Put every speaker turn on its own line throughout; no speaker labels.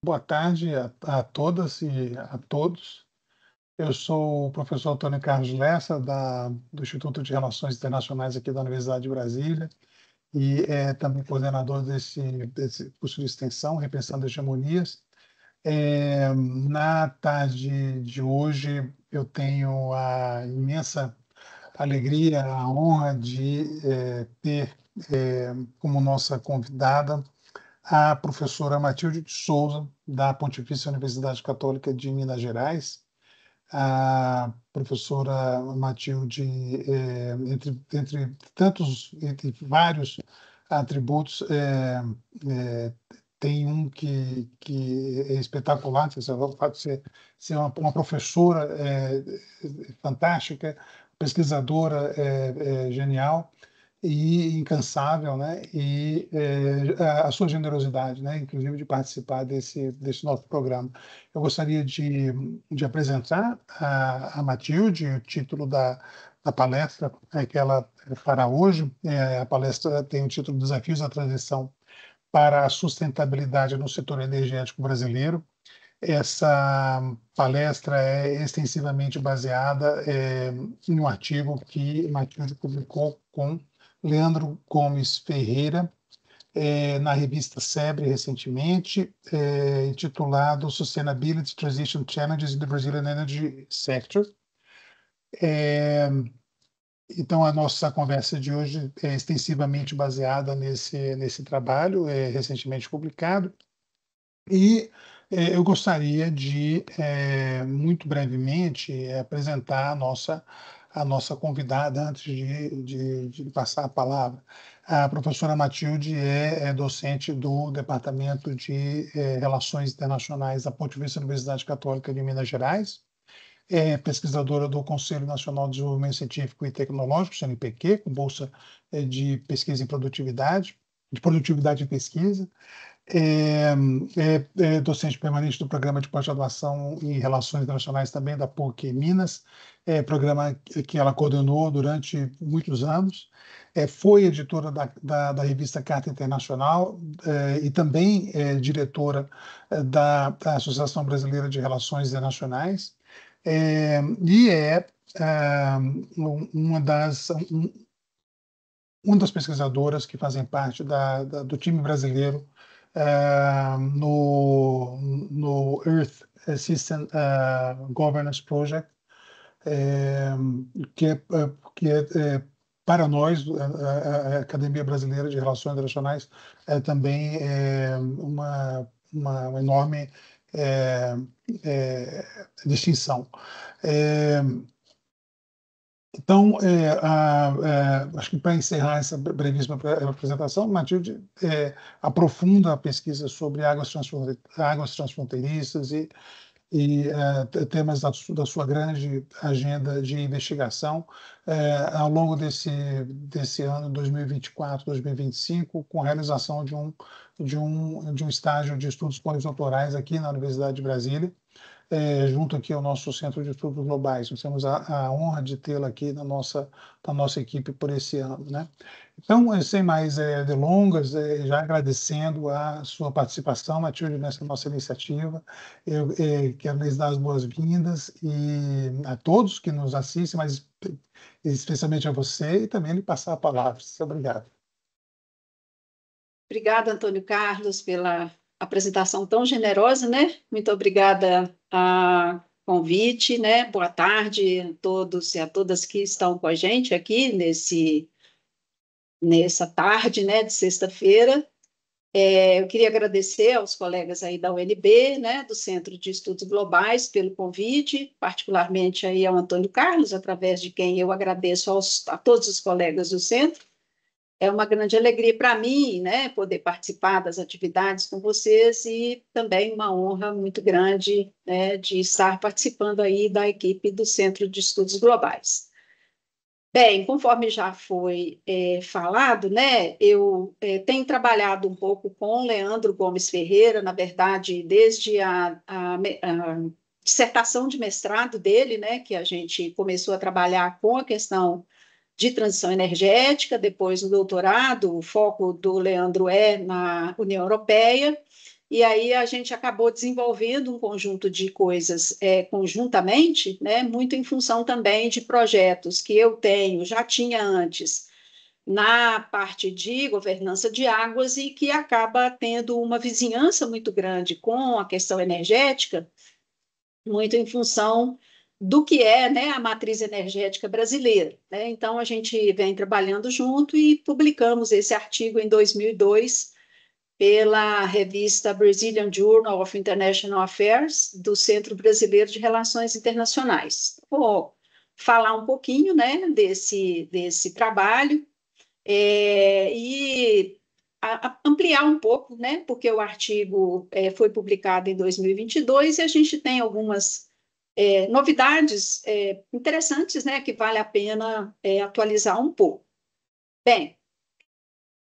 Boa tarde a todas e a todos. Eu sou o professor Antônio Carlos Lessa, do Instituto de Relações Internacionais aqui da Universidade de Brasília, e também coordenador desse curso de extensão, Repensando Hegemonias. Na tarde de hoje, eu tenho a imensa alegria, a honra de ter como nossa convidada a professora Matilde de Souza, da Pontifícia Universidade Católica de Minas Gerais. A professora Matilde, entre vários atributos, tem um que é espetacular, que é o fato de ser uma professora fantástica, pesquisadora genial e incansável, né? E a sua generosidade, né? Inclusive de participar desse nosso programa. Eu gostaria de apresentar a Matilde, o título da palestra que ela fará hoje. A palestra tem o título Desafios da Transição para a Sustentabilidade no Setor Energético Brasileiro. Essa palestra é extensivamente baseada em um artigo que Matilde publicou com Leandro Gomes Ferreira, na revista SEBRE recentemente, intitulado Sustainability Transition Challenges in the Brazilian Energy Sector. Então, a nossa conversa de hoje é extensivamente baseada nesse trabalho, recentemente publicado, e eu gostaria de, muito brevemente, apresentar a nossa convidada antes de passar a palavra. A professora Matilde é docente do Departamento de Relações Internacionais da Pontifícia Universidade Católica de Minas Gerais, é pesquisadora do Conselho Nacional de Desenvolvimento Científico e Tecnológico, CNPq, com bolsa de pesquisa em produtividade, de produtividade em pesquisa. É docente permanente do Programa de Pós-Graduação em Relações Internacionais também da PUC Minas, programa que ela coordenou durante muitos anos. Foi editora da revista Carta Internacional e também diretora da Associação Brasileira de Relações Internacionais. E uma das pesquisadoras que fazem parte do time brasileiro no Earth System Governance Project, que para nós, a Academia Brasileira de Relações Internacionais, também uma enorme distinção. Então, acho que para encerrar essa brevíssima apresentação, Matilde aprofunda a pesquisa sobre águas transfronteiriças e temas da sua grande agenda de investigação ao longo desse ano 2024, 2025, com a realização de um estágio de estudos pós-doutorais aqui na Universidade de Brasília, junto aqui ao nosso Centro de Estudos Globais. Nós temos a honra de tê-la aqui na nossa equipe por esse ano, né? Então, sem mais delongas, já agradecendo a sua participação, Matilde, nessa nossa iniciativa, eu quero lhes dar as boas-vindas e a todos que nos assistem, mas especialmente a você, e também lhe passar a palavra. Muito obrigado.
Obrigada, Antônio Carlos, pela apresentação tão generosa, né? Muito obrigada a convite, né? Boa tarde a todos e a todas que estão com a gente aqui nessa tarde, né, de sexta-feira. Eu queria agradecer aos colegas aí da UNB, né, do Centro de Estudos Globais, pelo convite, particularmente aí ao Antônio Carlos, através de quem eu agradeço a todos os colegas do Centro. É uma grande alegria para mim, né, poder participar das atividades com vocês e também uma honra muito grande, né, de estar participando aí da equipe do Centro de Estudos Globais. Bem, conforme já foi falado, né, eu tenho trabalhado um pouco com Leandro Gomes Ferreira, na verdade, desde a dissertação de mestrado dele, né, que a gente começou a trabalhar com a questão de transição energética, depois no doutorado, o foco do Leandro é na União Europeia, e aí a gente acabou desenvolvendo um conjunto de coisas conjuntamente, né, muito em função também de projetos que eu tenho, já tinha antes, na parte de governança de águas e que acaba tendo uma vizinhança muito grande com a questão energética, muito em função do que é, né, a matriz energética brasileira, né? Então, a gente vem trabalhando junto e publicamos esse artigo em 2002 pela revista Brazilian Journal of International Affairs, do Centro Brasileiro de Relações Internacionais. Vou falar um pouquinho, né, desse trabalho e ampliar um pouco, né, porque o artigo foi publicado em 2022 e a gente tem algumas novidades interessantes, né, que vale a pena atualizar um pouco. Bem,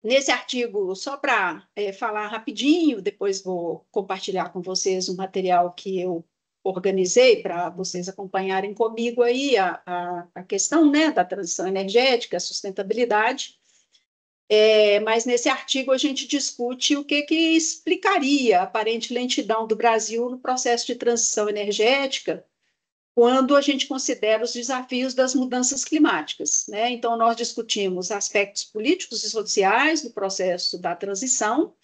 nesse artigo, só para falar rapidinho, depois vou compartilhar com vocês o material que eu organizei para vocês acompanharem comigo aí a questão, né, da transição energética, a sustentabilidade. Mas nesse artigo a gente discute o que explicaria a aparente lentidão do Brasil no processo de transição energética quando a gente considera os desafios das mudanças climáticas, né? Então, nós discutimos aspectos políticos e sociais do processo da transição,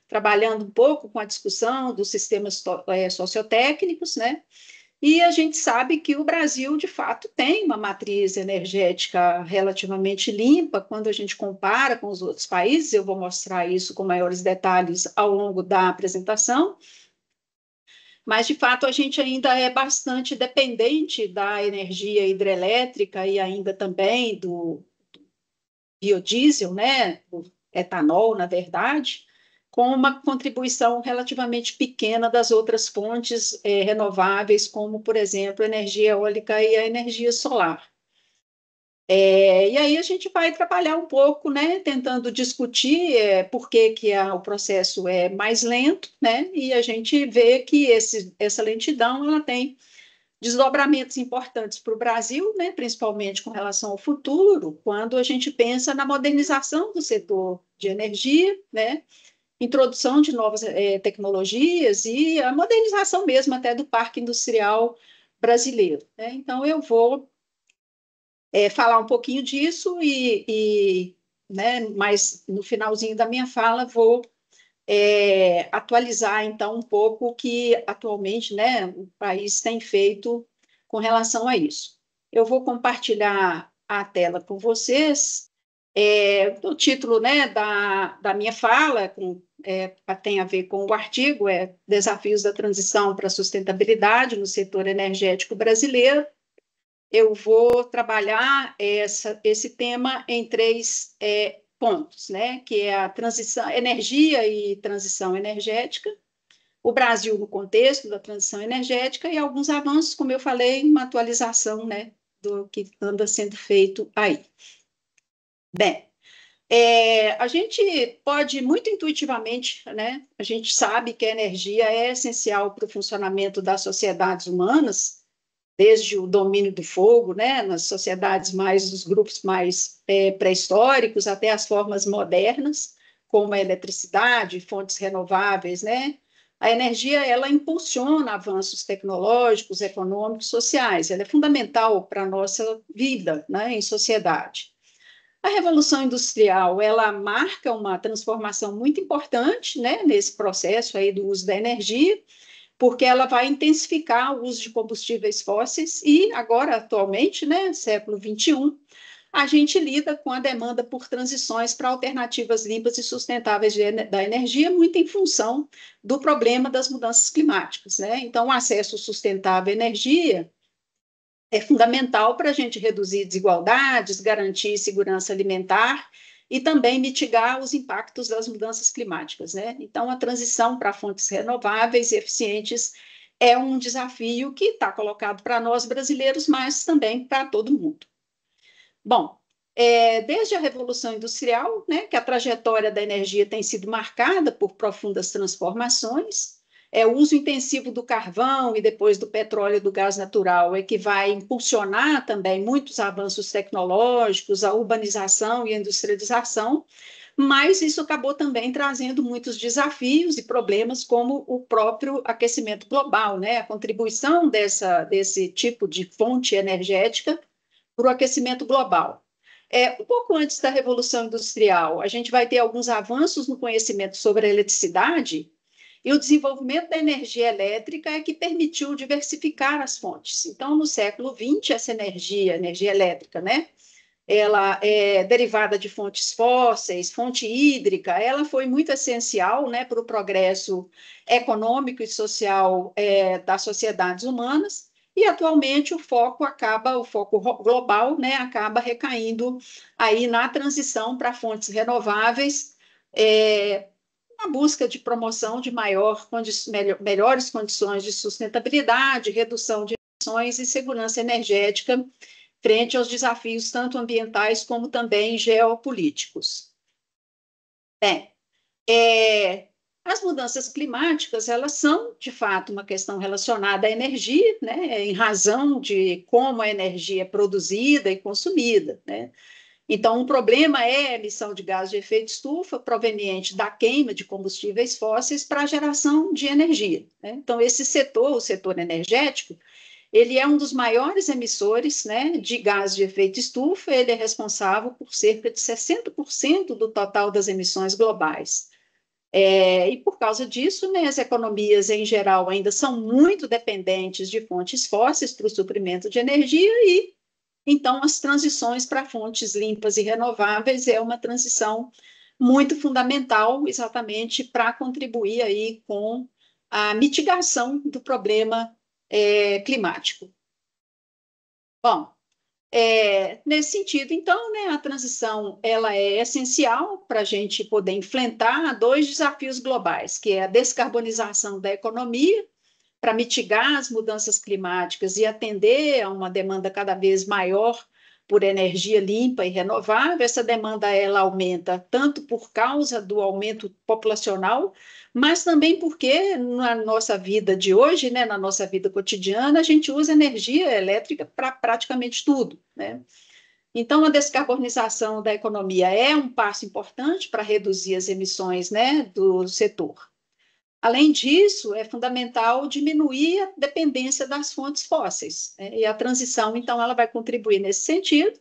trabalhando um pouco com a discussão dos sistemas sociotécnicos, né? E a gente sabe que o Brasil, de fato, tem uma matriz energética relativamente limpa quando a gente compara com os outros países. Eu vou mostrar isso com maiores detalhes ao longo da apresentação. Mas, de fato, a gente ainda é bastante dependente da energia hidrelétrica e ainda também do biodiesel, né? Do etanol, na verdade, com uma contribuição relativamente pequena das outras fontes renováveis, como, por exemplo, a energia eólica e a energia solar. E aí a gente vai trabalhar um pouco, né, tentando discutir por que o processo é mais lento, né, e a gente vê que essa lentidão ela tem desdobramentos importantes para o Brasil, né, principalmente com relação ao futuro, quando a gente pensa na modernização do setor de energia, né, introdução de novas tecnologias e a modernização mesmo até do parque industrial brasileiro, né? Então, eu vou falar um pouquinho disso né, mas no finalzinho da minha fala vou atualizar então um pouco o que atualmente, né, o país tem feito com relação a isso. Eu vou compartilhar a tela com vocês. O título, né, da minha fala tem a ver com o artigo, Desafios da Transição para a Sustentabilidade no Setor Energético Brasileiro. Eu vou trabalhar esse tema em três pontos, né? Que é a transição, energia e transição energética, o Brasil no contexto da transição energética e alguns avanços, como eu falei, uma atualização, né, do que anda sendo feito aí. Bem, a gente pode muito intuitivamente, né? A gente sabe que a energia é essencial para o funcionamento das sociedades humanas, desde o domínio do fogo, né, nas sociedades mais, dos grupos mais pré-históricos, até as formas modernas, como a eletricidade, fontes renováveis, né? A energia, ela impulsiona avanços tecnológicos, econômicos, sociais, ela é fundamental para a nossa vida, né, em sociedade. A Revolução Industrial, ela marca uma transformação muito importante, né, nesse processo aí do uso da energia, porque ela vai intensificar o uso de combustíveis fósseis e agora, atualmente, né, século XXI, a gente lida com a demanda por transições para alternativas limpas e sustentáveis da energia, muito em função do problema das mudanças climáticas, né? Então, o acesso sustentável à energia é fundamental para a gente reduzir desigualdades, garantir segurança alimentar e também mitigar os impactos das mudanças climáticas, né? Então, a transição para fontes renováveis e eficientes é um desafio que está colocado para nós brasileiros, mas também para todo mundo. Bom, desde a Revolução Industrial, né, que a trajetória da energia tem sido marcada por profundas transformações, o uso intensivo do carvão e depois do petróleo e do gás natural que vai impulsionar também muitos avanços tecnológicos, a urbanização e a industrialização, mas isso acabou também trazendo muitos desafios e problemas, como o próprio aquecimento global, né? A contribuição desse tipo de fonte energética para o aquecimento global. Um pouco antes da Revolução Industrial, a gente vai ter alguns avanços no conhecimento sobre a eletricidade, e o desenvolvimento da energia elétrica é que permitiu diversificar as fontes. Então, no século XX, essa energia elétrica, né? Ela é derivada de fontes fósseis, fonte hídrica, ela foi muito essencial, né, para o progresso econômico e social das sociedades humanas, e atualmente o foco global, né, acaba recaindo aí na transição para fontes renováveis, na busca de promoção de melhores condições de sustentabilidade, redução de emissões e segurança energética frente aos desafios tanto ambientais como também geopolíticos. Bem, as mudanças climáticas, elas são, de fato, uma questão relacionada à energia, né, em razão de como a energia é produzida e consumida, né? Então, um problema é a emissão de gases de efeito estufa proveniente da queima de combustíveis fósseis para a geração de energia, né? Então, esse setor, o setor energético, ele é um dos maiores emissores, né, de gases de efeito estufa, ele é responsável por cerca de 60% do total das emissões globais. E por causa disso, né, as economias em geral ainda são muito dependentes de fontes fósseis para o suprimento de energia e então, as transições para fontes limpas e renováveis é uma transição muito fundamental, exatamente para contribuir aí com a mitigação do problema climático. Bom, nesse sentido, então, né, a transição ela é essencial para a gente poder enfrentar dois desafios globais, que é a descarbonização da economia para mitigar as mudanças climáticas e atender a uma demanda cada vez maior por energia limpa e renovável. Essa demanda ela aumenta tanto por causa do aumento populacional, mas também porque na nossa vida de hoje, né, na nossa vida cotidiana, a gente usa energia elétrica para praticamente tudo, né? Então, a descarbonização da economia é um passo importante para reduzir as emissões, né, do setor. Além disso, é fundamental diminuir a dependência das fontes fósseis, né? E a transição, então, ela vai contribuir nesse sentido,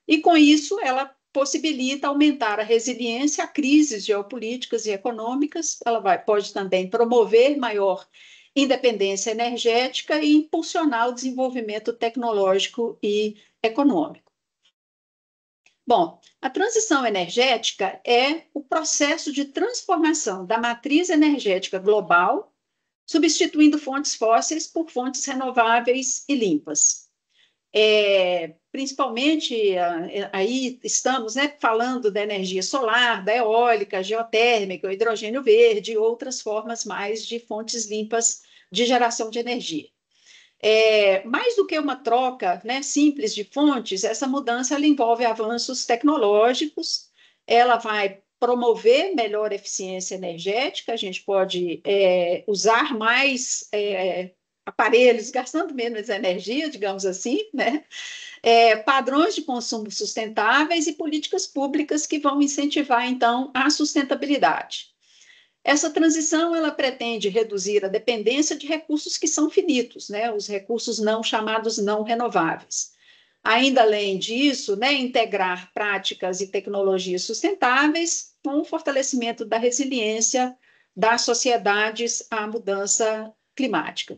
e com isso ela possibilita aumentar a resiliência a crises geopolíticas e econômicas, pode também promover maior independência energética e impulsionar o desenvolvimento tecnológico e econômico. Bom, a transição energética é o processo de transformação da matriz energética global, substituindo fontes fósseis por fontes renováveis e limpas. Principalmente, aí estamos, né, falando da energia solar, da eólica, geotérmica, o hidrogênio verde e outras formas mais de fontes limpas de geração de energia. Mais do que uma troca, né, simples de fontes, essa mudança ela envolve avanços tecnológicos, ela vai promover melhor eficiência energética, a gente pode usar mais aparelhos gastando menos energia, digamos assim, né? Padrões de consumo sustentáveis e políticas públicas que vão incentivar, então, a sustentabilidade. Essa transição ela pretende reduzir a dependência de recursos que são finitos, né? Os recursos não chamados não renováveis. Ainda além disso, né, integrar práticas e tecnologias sustentáveis com o fortalecimento da resiliência das sociedades à mudança climática.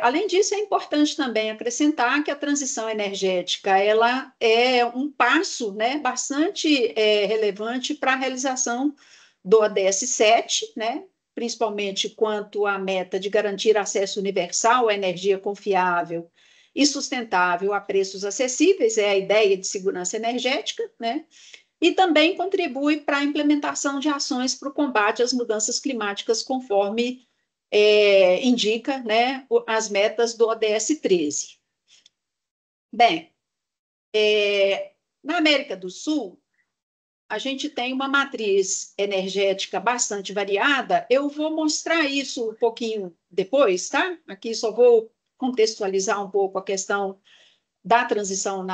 Além disso, é importante também acrescentar que a transição energética ela é um passo, né, bastante relevante para a realização do ODS 7, né, principalmente quanto à meta de garantir acesso universal à energia confiável e sustentável a preços acessíveis, é a ideia de segurança energética, né, e também contribui para a implementação de ações para o combate às mudanças climáticas, conforme indica, né, as metas do ODS 13. Bem, na América do Sul, a gente tem uma matriz energética bastante variada. Eu vou mostrar isso um pouquinho depois, tá? Aqui só vou contextualizar um pouco a questão da transição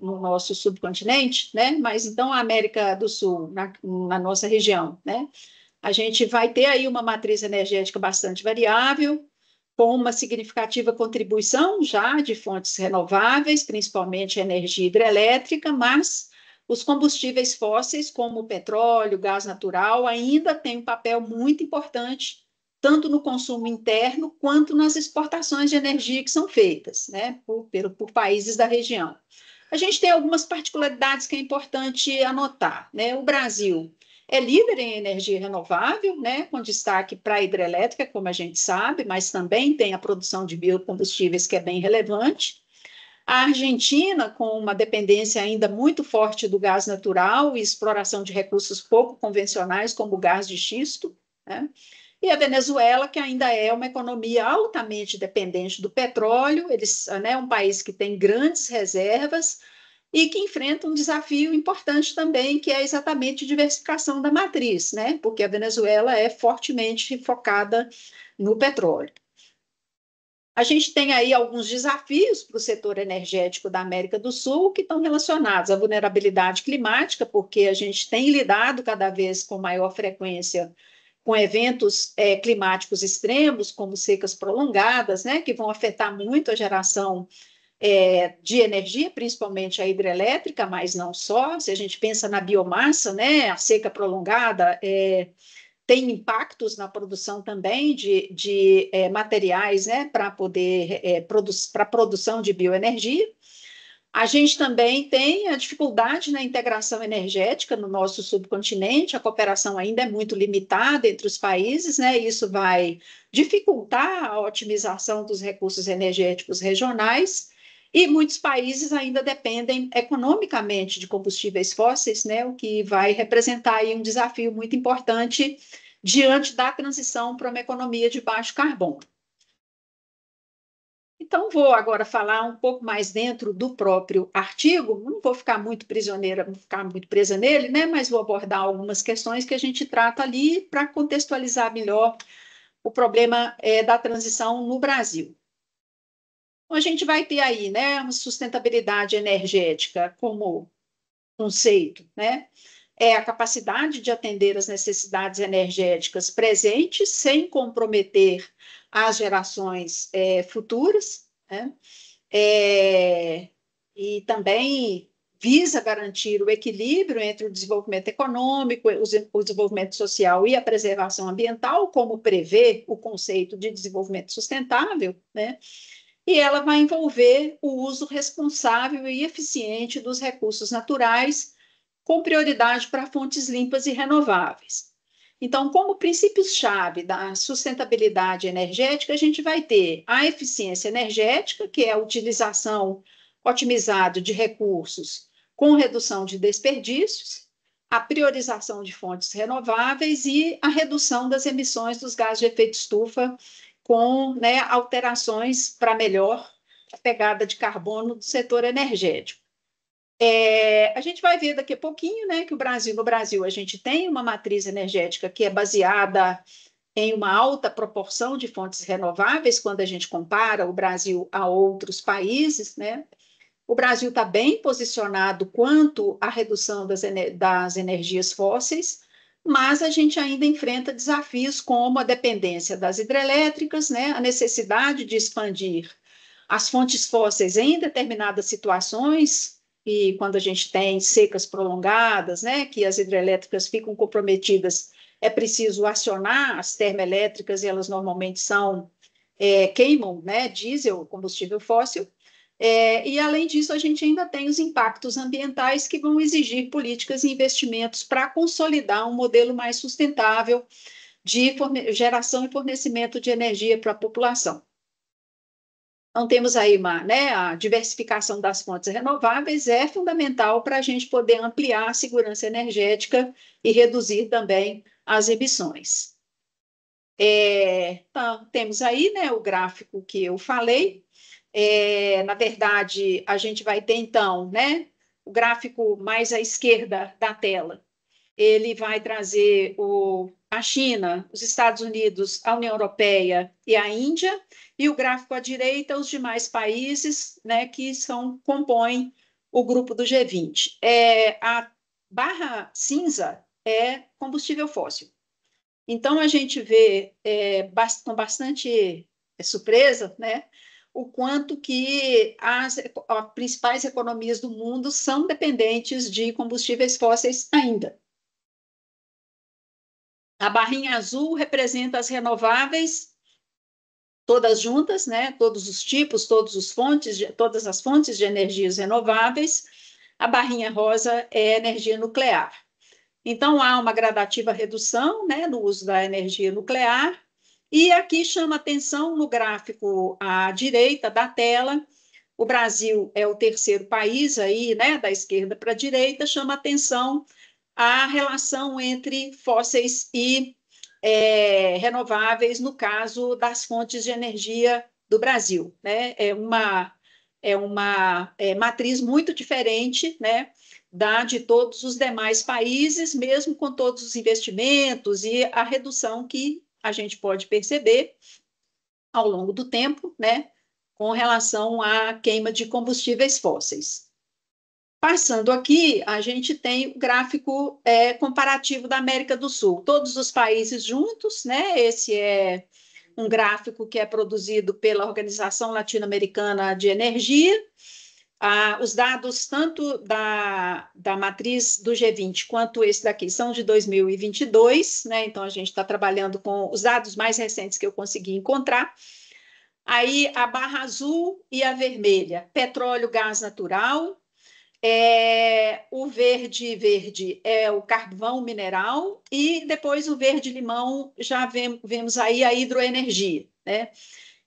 no nosso subcontinente, né? Mas então a América do Sul, na nossa região, né? A gente vai ter aí uma matriz energética bastante variável, com uma significativa contribuição já de fontes renováveis, principalmente a energia hidrelétrica, mas os combustíveis fósseis, como o petróleo, gás natural, ainda têm um papel muito importante, tanto no consumo interno quanto nas exportações de energia que são feitas, né, por países da região. A gente tem algumas particularidades que é importante anotar, né? O Brasil é líder em energia renovável, né, com destaque para a hidrelétrica, como a gente sabe, mas também tem a produção de biocombustíveis, que é bem relevante. A Argentina, com uma dependência ainda muito forte do gás natural e exploração de recursos pouco convencionais, como o gás de xisto, né? E a Venezuela, que ainda é uma economia altamente dependente do petróleo, eles, né, um país que tem grandes reservas, e que enfrenta um desafio importante também, que é exatamente a diversificação da matriz, né? Porque a Venezuela é fortemente focada no petróleo. A gente tem aí alguns desafios para o setor energético da América do Sul que estão relacionados à vulnerabilidade climática, porque a gente tem lidado cada vez com maior frequência com eventos climáticos extremos, como secas prolongadas, né, que vão afetar muito a geração de energia, principalmente a hidrelétrica, mas não só. Se a gente pensa na biomassa, né, a seca prolongada tem impactos na produção também de materiais, né, para poder para produção de bioenergia. A gente também tem a dificuldade na integração energética no nosso subcontinente, a cooperação ainda é muito limitada entre os países, né? Isso vai dificultar a otimização dos recursos energéticos regionais, e muitos países ainda dependem economicamente de combustíveis fósseis, né? O que vai representar aí um desafio muito importante diante da transição para uma economia de baixo carbono. Então, vou agora falar um pouco mais dentro do próprio artigo, não vou ficar muito prisioneira, vou ficar muito presa nele, né? Mas vou abordar algumas questões que a gente trata ali para contextualizar melhor o problema da transição no Brasil. Então, a gente vai ter aí, né, uma sustentabilidade energética como conceito, né? É a capacidade de atender às necessidades energéticas presentes sem comprometer as gerações futuras, né? É, e também visa garantir o equilíbrio entre o desenvolvimento econômico, o desenvolvimento social e a preservação ambiental, como prevê o conceito de desenvolvimento sustentável, né? E ela vai envolver o uso responsável e eficiente dos recursos naturais, com prioridade para fontes limpas e renováveis. Então, como princípios-chave da sustentabilidade energética, a gente vai ter a eficiência energética, que é a utilização otimizada de recursos com redução de desperdícios, a priorização de fontes renováveis e a redução das emissões dos gases de efeito estufa com, né, alterações para melhor a pegada de carbono do setor energético. A gente vai ver daqui a pouquinho, né, que no Brasil a gente tem uma matriz energética que é baseada em uma alta proporção de fontes renováveis quando a gente compara o Brasil a outros países, né? O Brasil está bem posicionado quanto à redução das energias fósseis, mas a gente ainda enfrenta desafios como a dependência das hidrelétricas, né, a necessidade de expandir as fontes fósseis em determinadas situações, e quando a gente tem secas prolongadas, né, que as hidrelétricas ficam comprometidas, é preciso acionar as termoelétricas, e elas normalmente queimam, né, diesel, combustível fóssil. E, além disso, a gente ainda tem os impactos ambientais que vão exigir políticas e investimentos para consolidar um modelo mais sustentável de geração e fornecimento de energia para a população. Então, temos aí a diversificação das fontes renováveis é fundamental para a gente poder ampliar a segurança energética e reduzir também as emissões. Então, temos aí, né, o gráfico que eu falei. Na verdade, a gente vai ter, então, né, o gráfico mais à esquerda da tela. ele vai trazer a China, os Estados Unidos, a União Europeia e a Índia, e o gráfico à direita, os demais países, né, que compõem o grupo do G20. A barra cinza é combustível fóssil. Então, a gente vê com bastante surpresa, né, o quanto que as principais economias do mundo são dependentes de combustíveis fósseis ainda. A barrinha azul representa as renováveis, todas juntas, né? Todos os tipos, todas as fontes de energias renováveis. A barrinha rosa é energia nuclear. Então, há uma gradativa redução, né, no uso da energia nuclear. E aqui chama atenção no gráfico à direita da tela. O Brasil é o terceiro país aí, né, da esquerda para a direita, chama atenção a relação entre fósseis e renováveis, no caso das fontes de energia do Brasil. Né? É uma matriz muito diferente, né, da de todos os demais países, mesmo com todos os investimentos e a redução que a gente pode perceber ao longo do tempo, né, com relação à queima de combustíveis fósseis. Passando aqui, a gente tem o gráfico comparativo da América do Sul. Todos os países juntos, né? Esse é um gráfico que é produzido pela Organização Latino-Americana de Energia. Os dados tanto da matriz do G20 quanto esse daqui são de 2022, né? Então, a gente está trabalhando com os dados mais recentes que eu consegui encontrar. Aí, a barra azul e a vermelha, petróleo, gás natural. O verde é o carvão mineral e depois o verde-limão já vemos aí a hidroenergia, né?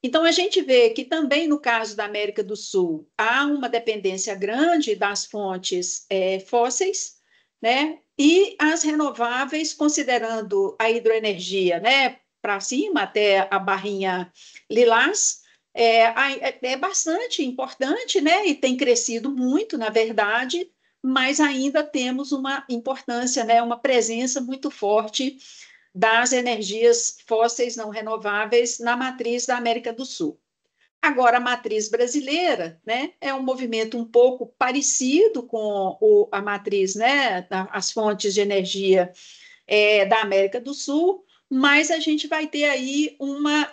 Então, a gente vê que também no caso da América do Sul há uma dependência grande das fontes fósseis, né? E as renováveis, considerando a hidroenergia, né, para cima até a barrinha lilás, é bastante importante, né? E tem crescido muito, na verdade, mas ainda temos uma importância, né? Uma presença muito forte das energias fósseis não renováveis na matriz da América do Sul. Agora, a matriz brasileira, né, é um movimento um pouco parecido com a matriz, né, as fontes de energia da América do Sul, mas a gente vai ter aí uma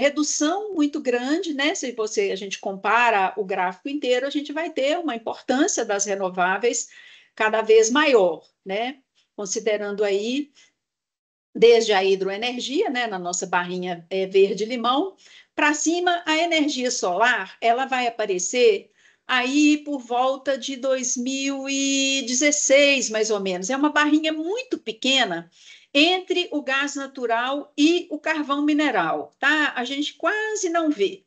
redução muito grande, né? Se a gente compara o gráfico inteiro, a gente vai ter uma importância das renováveis cada vez maior, né? Considerando aí desde a hidroenergia, né, na nossa barrinha verde-limão, para cima, a energia solar, ela vai aparecer aí por volta de 2016, mais ou menos. É uma barrinha muito pequena entre o gás natural e o carvão mineral, tá? A gente quase não vê.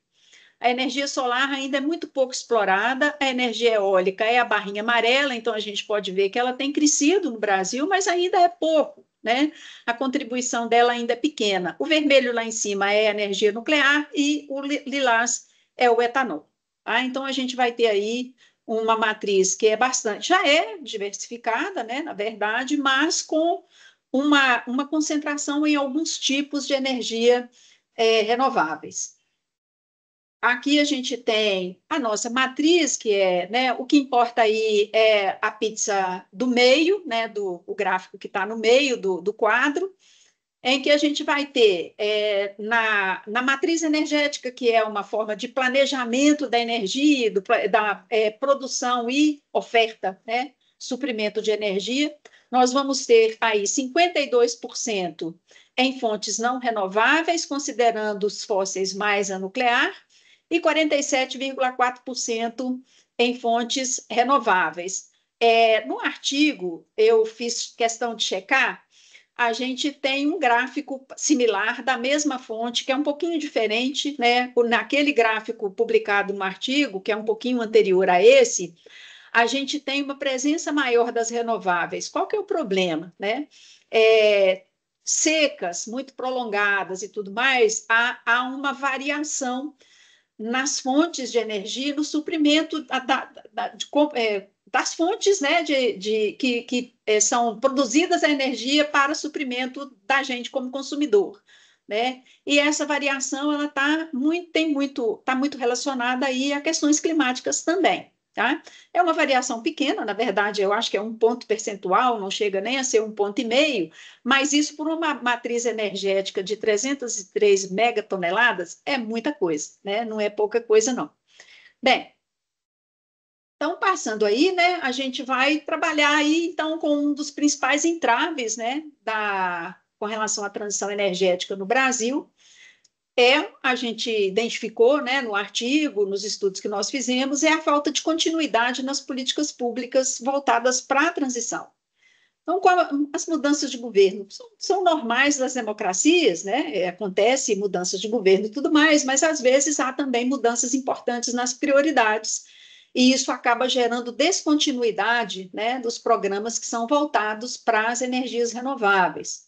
A energia solar ainda é muito pouco explorada, a energia eólica é a barrinha amarela, então a gente pode ver que ela tem crescido no Brasil, mas ainda é pouco, né? A contribuição dela ainda é pequena. O vermelho lá em cima é a energia nuclear e o lilás é o etanol. Tá? Então a gente vai ter aí uma matriz que já é diversificada, né, na verdade, mas com uma concentração em alguns tipos de energia renováveis. Aqui a gente tem a nossa matriz, que é, né, o que importa aí é a pizza do meio, né, o gráfico que está no meio do quadro, em que a gente vai ter na matriz energética, que é uma forma de planejamento da energia, da produção e oferta, né, suprimento de energia, nós vamos ter aí 52% em fontes não renováveis, considerando os fósseis mais a nuclear, e 47,4% em fontes renováveis. No artigo, eu fiz questão de checar, a gente tem um gráfico similar da mesma fonte, que é um pouquinho diferente, né? Naquele gráfico publicado no artigo, que é um pouquinho anterior a esse, a gente tem uma presença maior das renováveis. Qual que é o problema, né? Secas, muito prolongadas e tudo mais, há uma variação nas fontes de energia, no suprimento das fontes, né, que são produzidas a energia para suprimento da gente como consumidor, né? E essa variação ela tá muito relacionada aí a questões climáticas também. Tá? É uma variação pequena, na verdade, eu acho que é um ponto percentual, não chega nem a ser 1,5 ponto, mas isso por uma matriz energética de 303 megatoneladas é muita coisa, né? Não é pouca coisa, não. Bem, então, passando aí, né, a gente vai trabalhar aí, então, com um dos principais entraves, né, com relação à transição energética no Brasil, a gente identificou, né, no artigo, nos estudos que nós fizemos, é a falta de continuidade nas políticas públicas voltadas para a transição. Então, as mudanças de governo são normais das democracias, né? Acontece mudanças de governo e tudo mais, mas às vezes há também mudanças importantes nas prioridades, e isso acaba gerando descontinuidade, né, dos programas que são voltados para as energias renováveis.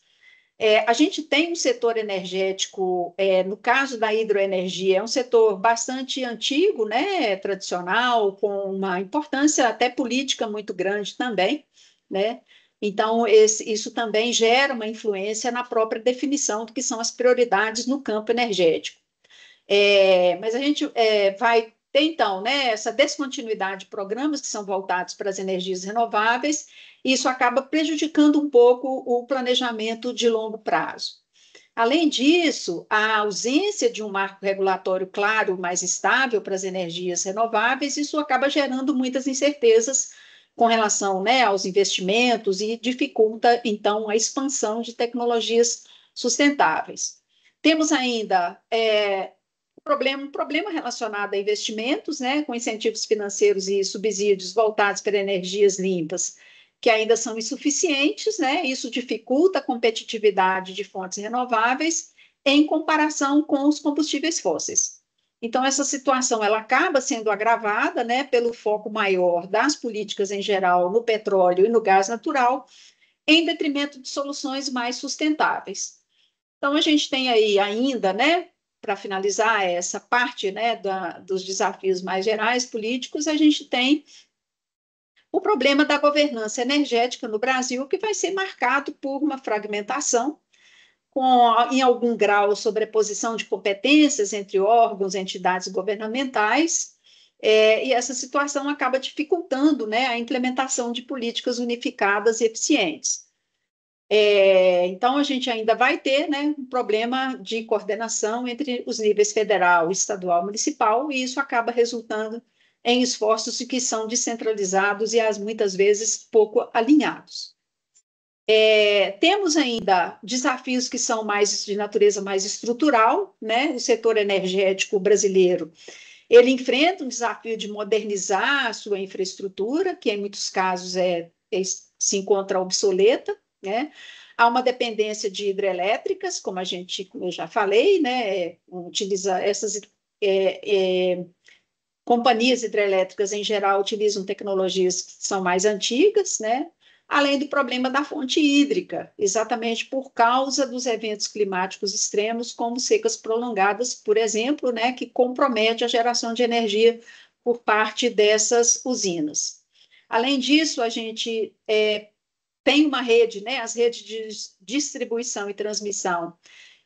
A gente tem um setor energético, no caso da hidroenergia, é um setor bastante antigo, né, tradicional, com uma importância até política muito grande também, né? Então, isso também gera uma influência na própria definição do que são as prioridades no campo energético. Mas a gente vai ter, então, né, essa descontinuidade de programas que são voltados para as energias renováveis, e isso acaba prejudicando um pouco o planejamento de longo prazo. Além disso, a ausência de um marco regulatório claro, mais estável para as energias renováveis, isso acaba gerando muitas incertezas com relação, né, aos investimentos e dificulta, então, a expansão de tecnologias sustentáveis. Temos ainda um problema relacionado a investimentos, né, com incentivos financeiros e subsídios voltados para energias limpas, que ainda são insuficientes, né? Isso dificulta a competitividade de fontes renováveis em comparação com os combustíveis fósseis. Então, essa situação ela acaba sendo agravada, né, pelo foco maior das políticas em geral no petróleo e no gás natural, em detrimento de soluções mais sustentáveis. Então, a gente tem aí ainda, né, para finalizar essa parte, né, dos desafios mais gerais políticos, a gente tem o problema da governança energética no Brasil, que vai ser marcado por uma fragmentação, em algum grau, sobreposição de competências entre órgãos e entidades governamentais, e essa situação acaba dificultando, né, a implementação de políticas unificadas e eficientes. Então, a gente ainda vai ter, né, um problema de coordenação entre os níveis federal, estadual e municipal, e isso acaba resultando em esforços que são descentralizados e, muitas vezes, pouco alinhados. Temos ainda desafios que são mais de natureza mais estrutural, né? O setor energético brasileiro, ele enfrenta um desafio de modernizar a sua infraestrutura, que em muitos casos se encontra obsoleta, né? Há uma dependência de hidrelétricas, como eu já falei, né? Utiliza essas companhias hidrelétricas, em geral, utilizam tecnologias que são mais antigas, né? Além do problema da fonte hídrica, exatamente por causa dos eventos climáticos extremos, como secas prolongadas, por exemplo, né, que compromete a geração de energia por parte dessas usinas. Além disso, a gente tem uma rede, né, as redes de distribuição e transmissão,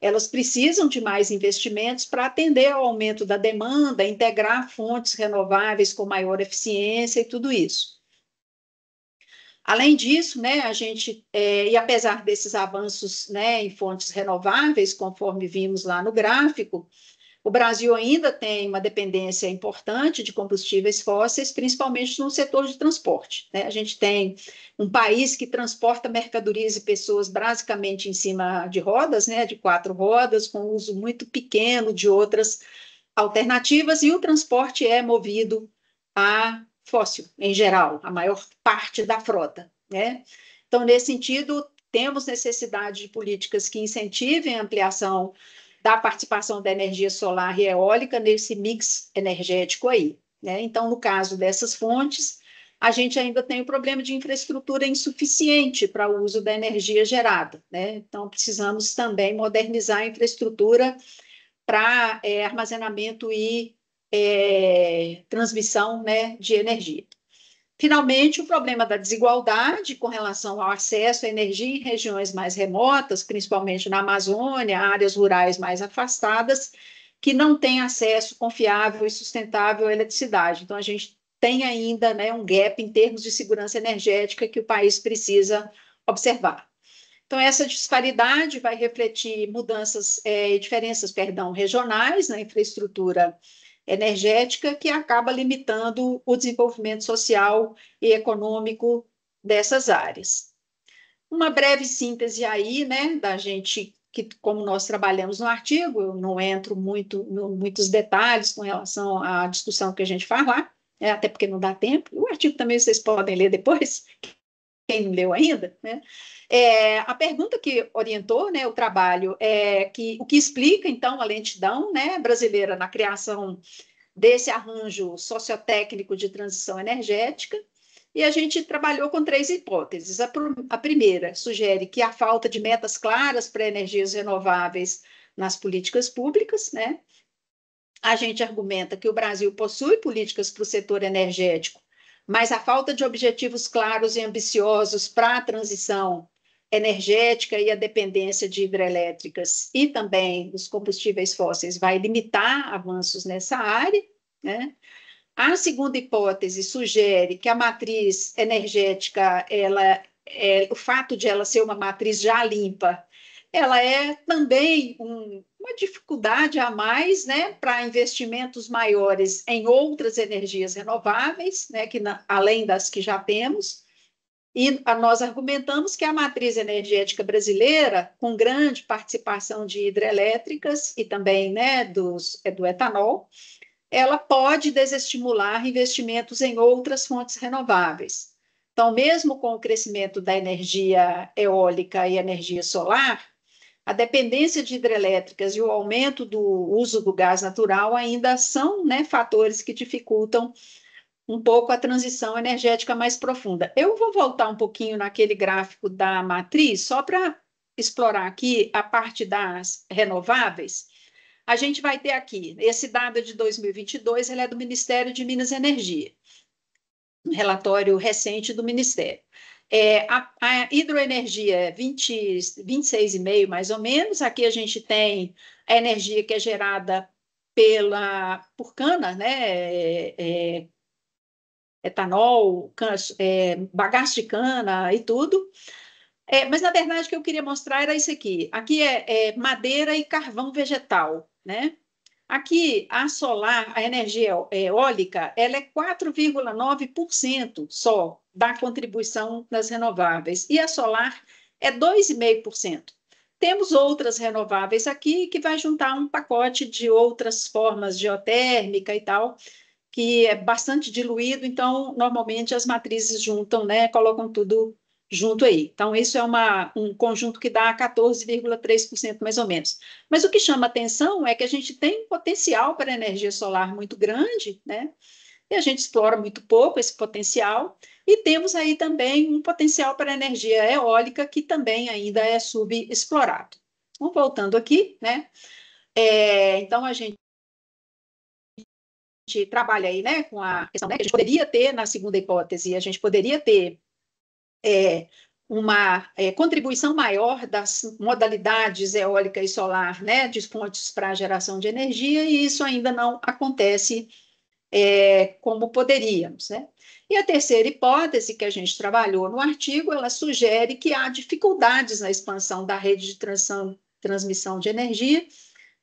elas precisam de mais investimentos para atender ao aumento da demanda, integrar fontes renováveis com maior eficiência e tudo isso. Além disso, né, e apesar desses avanços, né, em fontes renováveis, conforme vimos lá no gráfico, o Brasil ainda tem uma dependência importante de combustíveis fósseis, principalmente no setor de transporte, né? A gente tem um país que transporta mercadorias e pessoas basicamente em cima de rodas, né, de 4 rodas, com uso muito pequeno de outras alternativas, e o transporte é movido a fóssil, em geral, a maior parte da frota, né? Então, nesse sentido, temos necessidade de políticas que incentivem a ampliação da participação da energia solar e eólica nesse mix energético aí, né? Então, no caso dessas fontes, a gente ainda tem o problema de infraestrutura insuficiente para o uso da energia gerada, né? Então, precisamos também modernizar a infraestrutura para armazenamento e transmissão, né, de energia. Finalmente, o problema da desigualdade com relação ao acesso à energia em regiões mais remotas, principalmente na Amazônia, áreas rurais mais afastadas, que não têm acesso confiável e sustentável à eletricidade. Então, a gente tem ainda, né, um gap em termos de segurança energética que o país precisa observar. Então, essa disparidade vai refletir diferenças, regionais na infraestrutura energética, que acaba limitando o desenvolvimento social e econômico dessas áreas. Uma breve síntese aí, né, da gente, que como nós trabalhamos no artigo, eu não entro muitos detalhes com relação à discussão que a gente faz lá, até porque não dá tempo. O artigo também vocês podem ler depois, quem não leu ainda, né? A pergunta que orientou, né, o trabalho o que explica, então, a lentidão, né, brasileira na criação desse arranjo sociotécnico de transição energética, e a gente trabalhou com 3 hipóteses. A primeira sugere que a falta de metas claras para energias renováveis nas políticas públicas, né? A gente argumenta que o Brasil possui políticas para o setor energético, mas a falta de objetivos claros e ambiciosos para a transição energética e a dependência de hidrelétricas e também dos combustíveis fósseis vai limitar avanços nessa área, né? A segunda hipótese sugere que a matriz energética, o fato de ela ser uma matriz já limpa, ela é também uma dificuldade a mais, né, para investimentos maiores em outras energias renováveis, né, além das que já temos. E nós argumentamos que a matriz energética brasileira, com grande participação de hidrelétricas e também, né, do etanol, ela pode desestimular investimentos em outras fontes renováveis. Então, mesmo com o crescimento da energia eólica e energia solar, a dependência de hidrelétricas e o aumento do uso do gás natural ainda são, né, fatores que dificultam um pouco a transição energética mais profunda. Eu vou voltar um pouquinho naquele gráfico da matriz, só para explorar aqui a parte das renováveis. A gente vai ter aqui, esse dado de 2022, ele é do Ministério de Minas e Energia, um relatório recente do Ministério. A hidroenergia é 26,5 mais ou menos. Aqui a gente tem a energia que é gerada por cana, né? Etanol, bagaço de cana e tudo. Mas, na verdade, o que eu queria mostrar era isso aqui. Aqui é madeira e carvão vegetal, né? Aqui, a energia eólica, ela é 4,9% só da contribuição das renováveis, e a solar é 2,5%. Temos outras renováveis aqui que vai juntar um pacote de outras formas geotérmica e tal, que é bastante diluído, então, normalmente as matrizes juntam, né, colocam tudo junto aí. Então, isso é um conjunto que dá 14,3% mais ou menos. Mas o que chama atenção é que a gente tem um potencial para energia solar muito grande, né? E a gente explora muito pouco esse potencial, e temos aí também um potencial para energia eólica que também ainda é subexplorado. Então, voltando aqui, né? Então, a gente trabalha aí, né, com a questão, né, que a gente poderia ter, na segunda hipótese, a gente poderia ter uma contribuição maior das modalidades eólica e solar, né, de fontes para a geração de energia, e isso ainda não acontece como poderíamos, né? E a terceira hipótese que a gente trabalhou no artigo, ela sugere que há dificuldades na expansão da rede de transmissão de energia,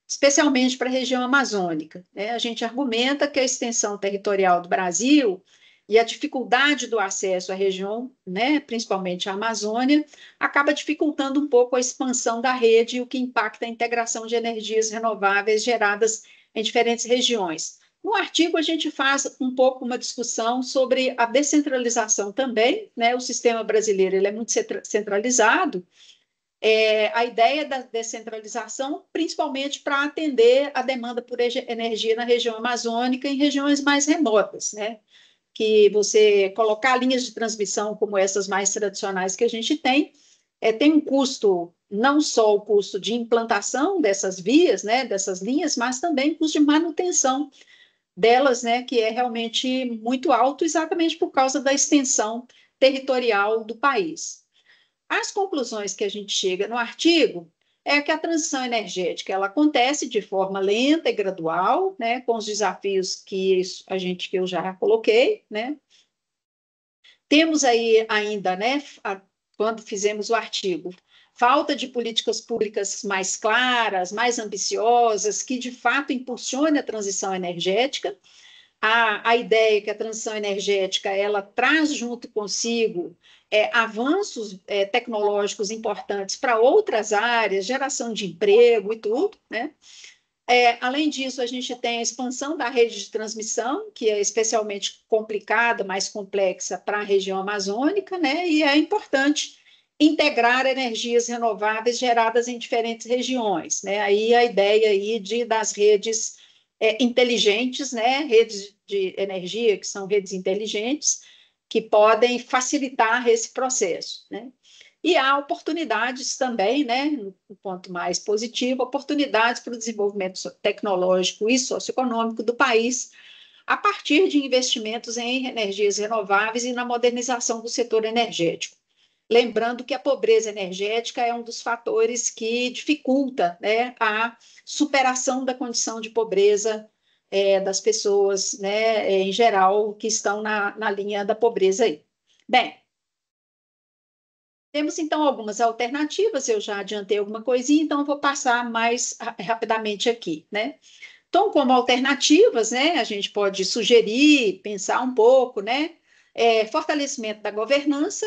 especialmente para a região amazônica, né? A gente argumenta que a extensão territorial do Brasil e a dificuldade do acesso à região, né, principalmente a Amazônia, acaba dificultando um pouco a expansão da rede, o que impacta a integração de energias renováveis geradas em diferentes regiões. No artigo, a gente faz um pouco uma discussão sobre a descentralização também, né? O sistema brasileiro ele é muito centralizado, a ideia da descentralização, principalmente para atender a demanda por energia na região amazônica e em regiões mais remotas, né? Que você colocar linhas de transmissão como essas mais tradicionais que a gente tem um custo, não só o custo de implantação dessas vias, né, dessas linhas, mas também custo de manutenção delas, né, que é realmente muito alto, exatamente por causa da extensão territorial do país. As conclusões que a gente chega no artigo é que a transição energética ela acontece de forma lenta e gradual, né, com os desafios que eu já coloquei, né. Temos aí ainda, né, quando fizemos o artigo, falta de políticas públicas mais claras, mais ambiciosas, que de fato impulsione a transição energética. A ideia que a transição energética ela traz junto consigo avanços tecnológicos importantes para outras áreas, geração de emprego e tudo, né? Além disso, a gente tem a expansão da rede de transmissão, que é especialmente complicada, mais complexa para a região amazônica, né? E é importante integrar energias renováveis geradas em diferentes regiões, né? Aí a ideia aí das redes inteligentes, né? Redes de energia que são redes inteligentes, que podem facilitar esse processo, né? E há oportunidades também, né, no ponto mais positivo, oportunidades para o desenvolvimento tecnológico e socioeconômico do país, a partir de investimentos em energias renováveis e na modernização do setor energético. Lembrando que a pobreza energética é um dos fatores que dificulta, né, a superação da condição de pobreza das pessoas, né, em geral, que estão na linha da pobreza aí. Bem, temos, então, algumas alternativas, eu já adiantei alguma coisinha, então vou passar mais rapidamente aqui, né? Então, como alternativas, né, a gente pode sugerir, pensar um pouco, né? Fortalecimento da governança,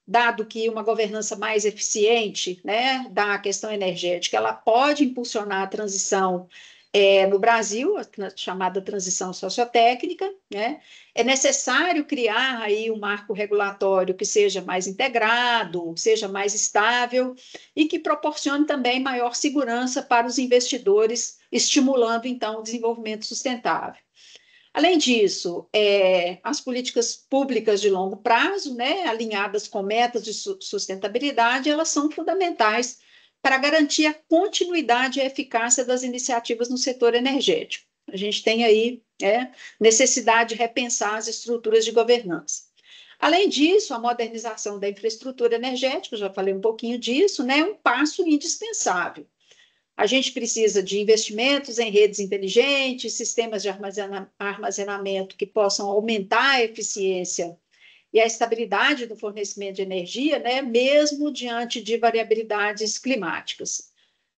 dado que uma governança mais eficiente, né, da questão energética, ela pode impulsionar a transição no Brasil, a chamada transição sociotécnica, né? É necessário criar aí um marco regulatório que seja mais integrado, seja mais estável e que proporcione também maior segurança para os investidores, estimulando então o desenvolvimento sustentável. Além disso, as políticas públicas de longo prazo, né, alinhadas com metas de sustentabilidade, elas são fundamentais para garantir a continuidade e a eficácia das iniciativas no setor energético. A gente tem aí necessidade de repensar as estruturas de governança. Além disso, a modernização da infraestrutura energética, já falei um pouquinho disso, né, é um passo indispensável. A gente precisa de investimentos em redes inteligentes, sistemas de armazenamento que possam aumentar a eficiência e a estabilidade do fornecimento de energia, né, mesmo diante de variabilidades climáticas.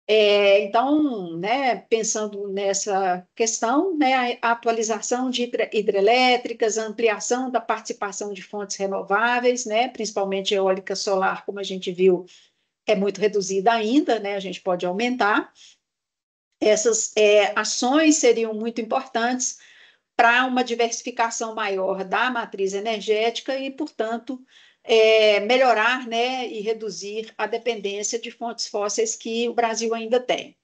Então, né, pensando nessa questão, né, a atualização de hidrelétricas, a ampliação da participação de fontes renováveis, né, principalmente eólica solar, como a gente viu, é muito reduzida ainda, né, a gente pode aumentar. Essas ações seriam muito importantes para uma diversificação maior da matriz energética e, portanto, melhorar, né, e reduzir a dependência de fontes fósseis que o Brasil ainda tem.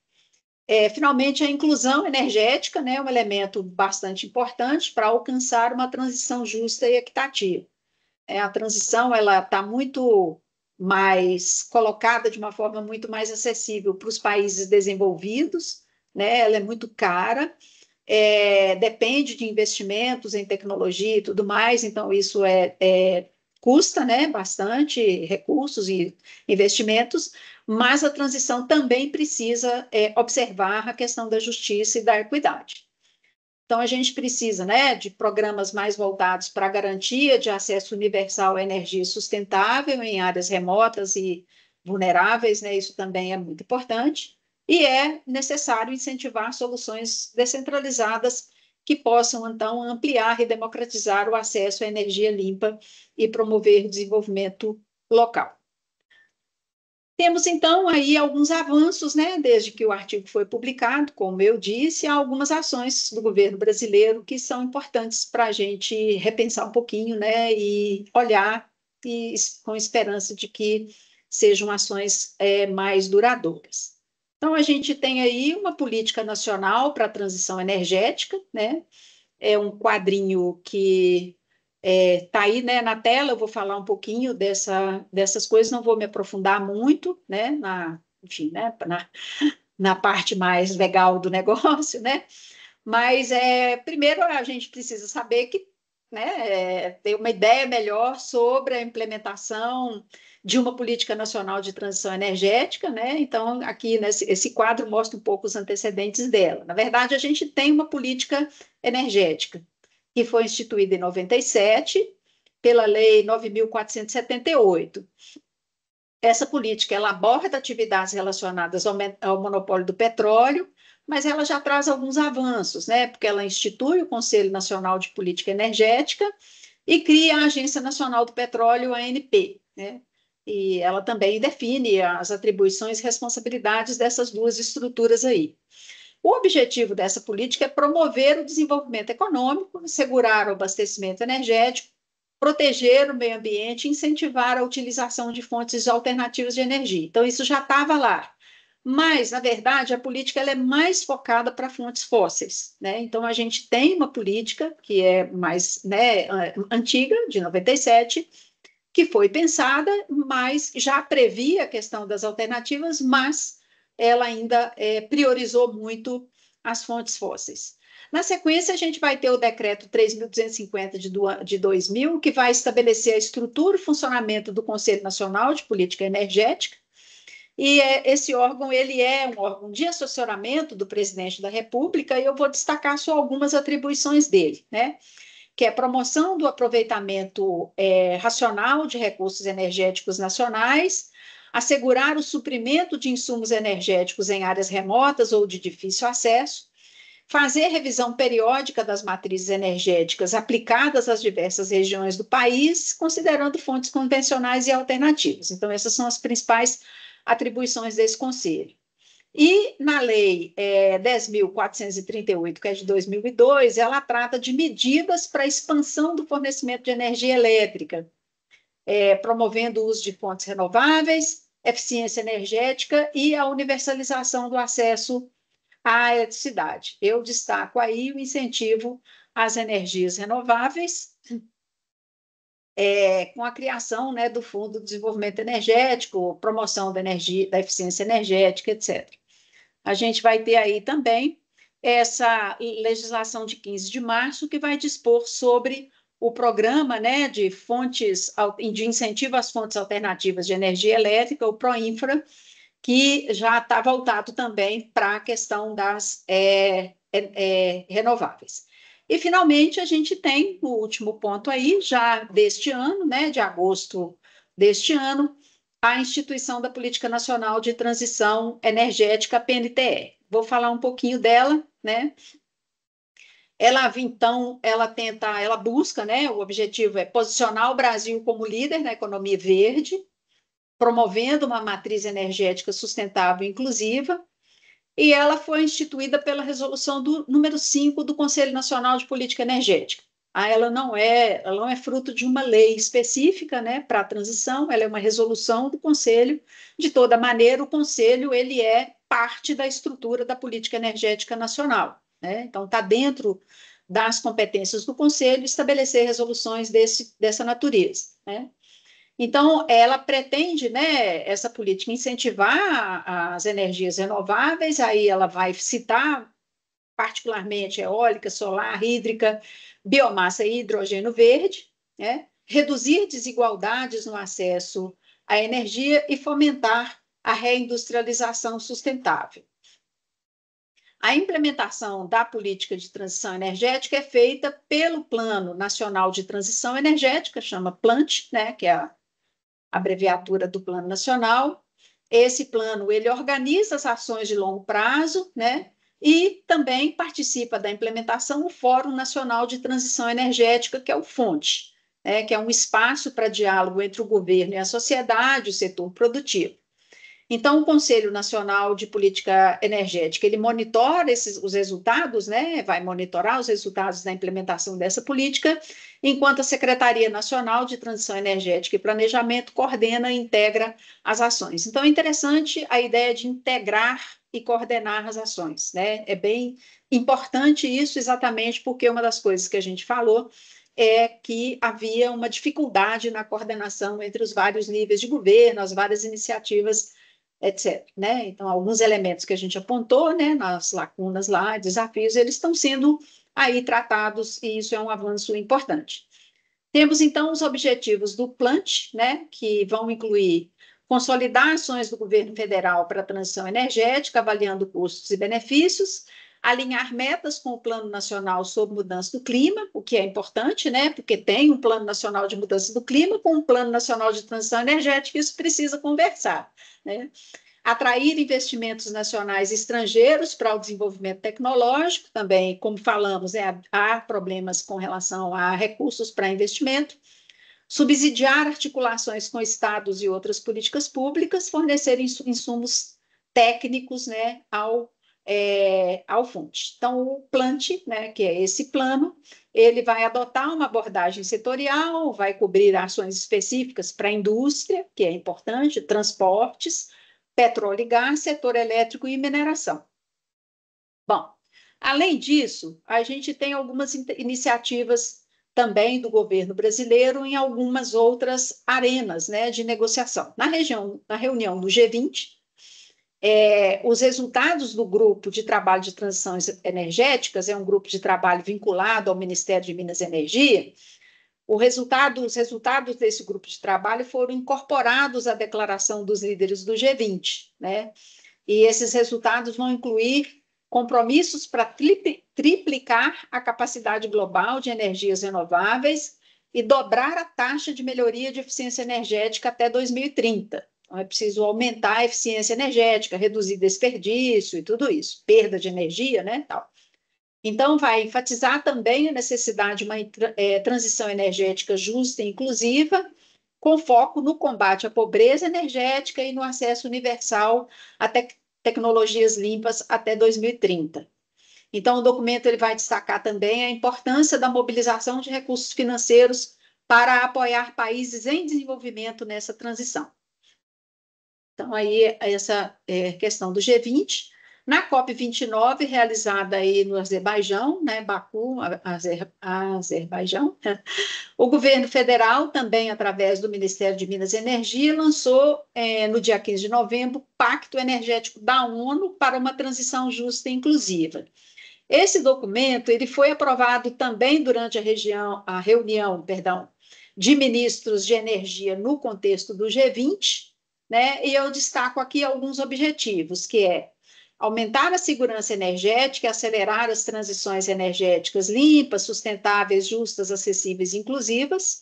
Finalmente, a inclusão energética, né, é um elemento bastante importante para alcançar uma transição justa e equitativa. A transição ela está muito mais colocada de uma forma muito mais acessível para os países desenvolvidos, né? Ela é muito cara, depende de investimentos em tecnologia e tudo mais, então isso custa, né, bastante recursos e investimentos, mas a transição também precisa observar a questão da justiça e da equidade. Então, a gente precisa, né, de programas mais voltados para a garantia de acesso universal à energia sustentável em áreas remotas e vulneráveis, né, isso também é muito importante, e é necessário incentivar soluções descentralizadas que possam, então, ampliar e democratizar o acesso à energia limpa e promover o desenvolvimento local. Temos, então, aí alguns avanços, né, desde que o artigo foi publicado, como eu disse, há algumas ações do governo brasileiro que são importantes para a gente repensar um pouquinho, né, e olhar com esperança de que sejam ações mais duradouras. Então, a gente tem aí uma política nacional para a transição energética, né, é um quadrinho que está aí, né, na tela. Eu vou falar um pouquinho dessas coisas, não vou me aprofundar muito, né, enfim, né, na parte mais legal do negócio, né, Mas, primeiro, a gente precisa saber que, né, ter uma ideia melhor sobre a implementação de uma política nacional de transição energética, né? Então, aqui esse quadro mostra um pouco os antecedentes dela. Na verdade, a gente tem uma política energética que foi instituída em 97 pela Lei 9.478. Essa política ela aborda atividades relacionadas ao monopólio do petróleo, mas ela já traz alguns avanços, né? Porque ela institui o Conselho Nacional de Política Energética e cria a Agência Nacional do Petróleo, a ANP, né? E ela também define as atribuições e responsabilidades dessas duas estruturas aí. O objetivo dessa política é promover o desenvolvimento econômico, assegurar o abastecimento energético, proteger o meio ambiente e incentivar a utilização de fontes alternativas de energia. Então, isso já estava lá. Mas, na verdade, a política ela é mais focada para fontes fósseis, né? Então, a gente tem uma política que é mais, né, antiga, de 97, que foi pensada, mas já previa a questão das alternativas, mas ela ainda priorizou muito as fontes fósseis. Na sequência, a gente vai ter o decreto 3.250 de 2000, que vai estabelecer a estrutura e funcionamento do Conselho Nacional de Política Energética, e esse órgão ele é um órgão de assessoramento do presidente da República, e eu vou destacar só algumas atribuições dele, né? Que é a promoção do aproveitamento racional de recursos energéticos nacionais, assegurar o suprimento de insumos energéticos em áreas remotas ou de difícil acesso, fazer revisão periódica das matrizes energéticas aplicadas às diversas regiões do país, considerando fontes convencionais e alternativas. Então, essas são as principais atribuições desse conselho. E na Lei 10.438, que é de 2002, ela trata de medidas para a expansão do fornecimento de energia elétrica, promovendo o uso de fontes renováveis, eficiência energética e a universalização do acesso à eletricidade. Eu destaco aí o incentivo às energias renováveis, com a criação, né, do Fundo de Desenvolvimento Energético, promoção da energia, da eficiência energética, etc. A gente vai ter aí também essa legislação de 15 de março, que vai dispor sobre o programa, né, de incentivo às fontes alternativas de energia elétrica, o PROINFRA, que já está voltado também para a questão das renováveis. E, finalmente, a gente tem o último ponto aí, já deste ano, né, de agosto deste ano, a instituição da Política Nacional de Transição Energética, PNTE. Vou falar um pouquinho dela, né? Então, ela busca, né? O objetivo é posicionar o Brasil como líder na economia verde, promovendo uma matriz energética sustentável e inclusiva, e ela foi instituída pela resolução número 5 do Conselho Nacional de Política Energética. Ela não é fruto de uma lei específica, né, para a transição, ela é uma resolução do Conselho. De toda maneira, o Conselho ele é parte da estrutura da política energética nacional, né? Então, está dentro das competências do Conselho estabelecer resoluções dessa natureza, né? Então, ela pretende, né, essa política, incentivar as energias renováveis, aí ela vai citar particularmente eólica, solar, hídrica, biomassa e hidrogênio verde, né, reduzir desigualdades no acesso à energia e fomentar a reindustrialização sustentável. A implementação da política de transição energética é feita pelo Plano Nacional de Transição Energética, chama PLANT, né, que é a abreviatura do Plano Nacional. Esse plano, ele organiza as ações de longo prazo, né? E também participa da implementação o Fórum Nacional de Transição Energética, que é o FONT, né? Que é um espaço para diálogo entre o governo e a sociedade, o setor produtivo. Então, o Conselho Nacional de Política Energética, ele monitora os resultados, né? Vai monitorar os resultados da implementação dessa política, enquanto a Secretaria Nacional de Transição Energética e Planejamento coordena e integra as ações. Então, é interessante a ideia de integrar e coordenar as ações, né? É bem importante isso, exatamente porque uma das coisas que a gente falou é que havia uma dificuldade na coordenação entre os vários níveis de governo, as várias iniciativas etc., né? Então, alguns elementos que a gente apontou, né, nas lacunas lá, desafios, eles estão sendo aí tratados, e isso é um avanço importante. Temos, então, os objetivos do PLANT, né, que vão incluir consolidar ações do governo federal para a transição energética, avaliando custos e benefícios, alinhar metas com o Plano Nacional sobre Mudança do Clima, o que é importante, né, porque tem um Plano Nacional de Mudança do Clima com um Plano Nacional de Transição Energética, isso precisa conversar, né? Atrair investimentos nacionais e estrangeiros para o desenvolvimento tecnológico, também, como falamos, há problemas com relação a recursos para investimento, subsidiar articulações com estados e outras políticas públicas, fornecer insumos técnicos, né, ao FUNT. Então, o PLANT, né, que é esse plano, ele vai adotar uma abordagem setorial, vai cobrir ações específicas para a indústria, que é importante, transportes, petróleo e gás, setor elétrico e mineração. Bom, além disso, a gente tem algumas iniciativas também do governo brasileiro em algumas outras arenas, né, de negociação. Na reunião do G20, os resultados do grupo de trabalho de transições energéticas, é um grupo de trabalho vinculado ao Ministério de Minas e Energia, os resultados desse grupo de trabalho foram incorporados à declaração dos líderes do G20, né? E esses resultados vão incluir compromissos para triplicar a capacidade global de energias renováveis e dobrar a taxa de melhoria de eficiência energética até 2030. Então, é preciso aumentar a eficiência energética, reduzir desperdício e tudo isso, perda de energia, né, tal. Então, vai enfatizar também a necessidade de uma transição energética justa e inclusiva, com foco no combate à pobreza energética e no acesso universal a tecnologias limpas até 2030. Então, o documento ele vai destacar também a importância da mobilização de recursos financeiros para apoiar países em desenvolvimento nessa transição. Então, aí, essa questão do G20. Na COP29, realizada aí no Azerbaijão, né, Baku, Azerbaijão, o governo federal, também através do Ministério de Minas e Energia, lançou, no dia 15 de novembro, o Pacto Energético da ONU para uma transição justa e inclusiva. Esse documento ele foi aprovado também durante a reunião de ministros de energia no contexto do G20, né? E eu destaco aqui alguns objetivos, que é aumentar a segurança energética, acelerar as transições energéticas limpas, sustentáveis, justas, acessíveis e inclusivas.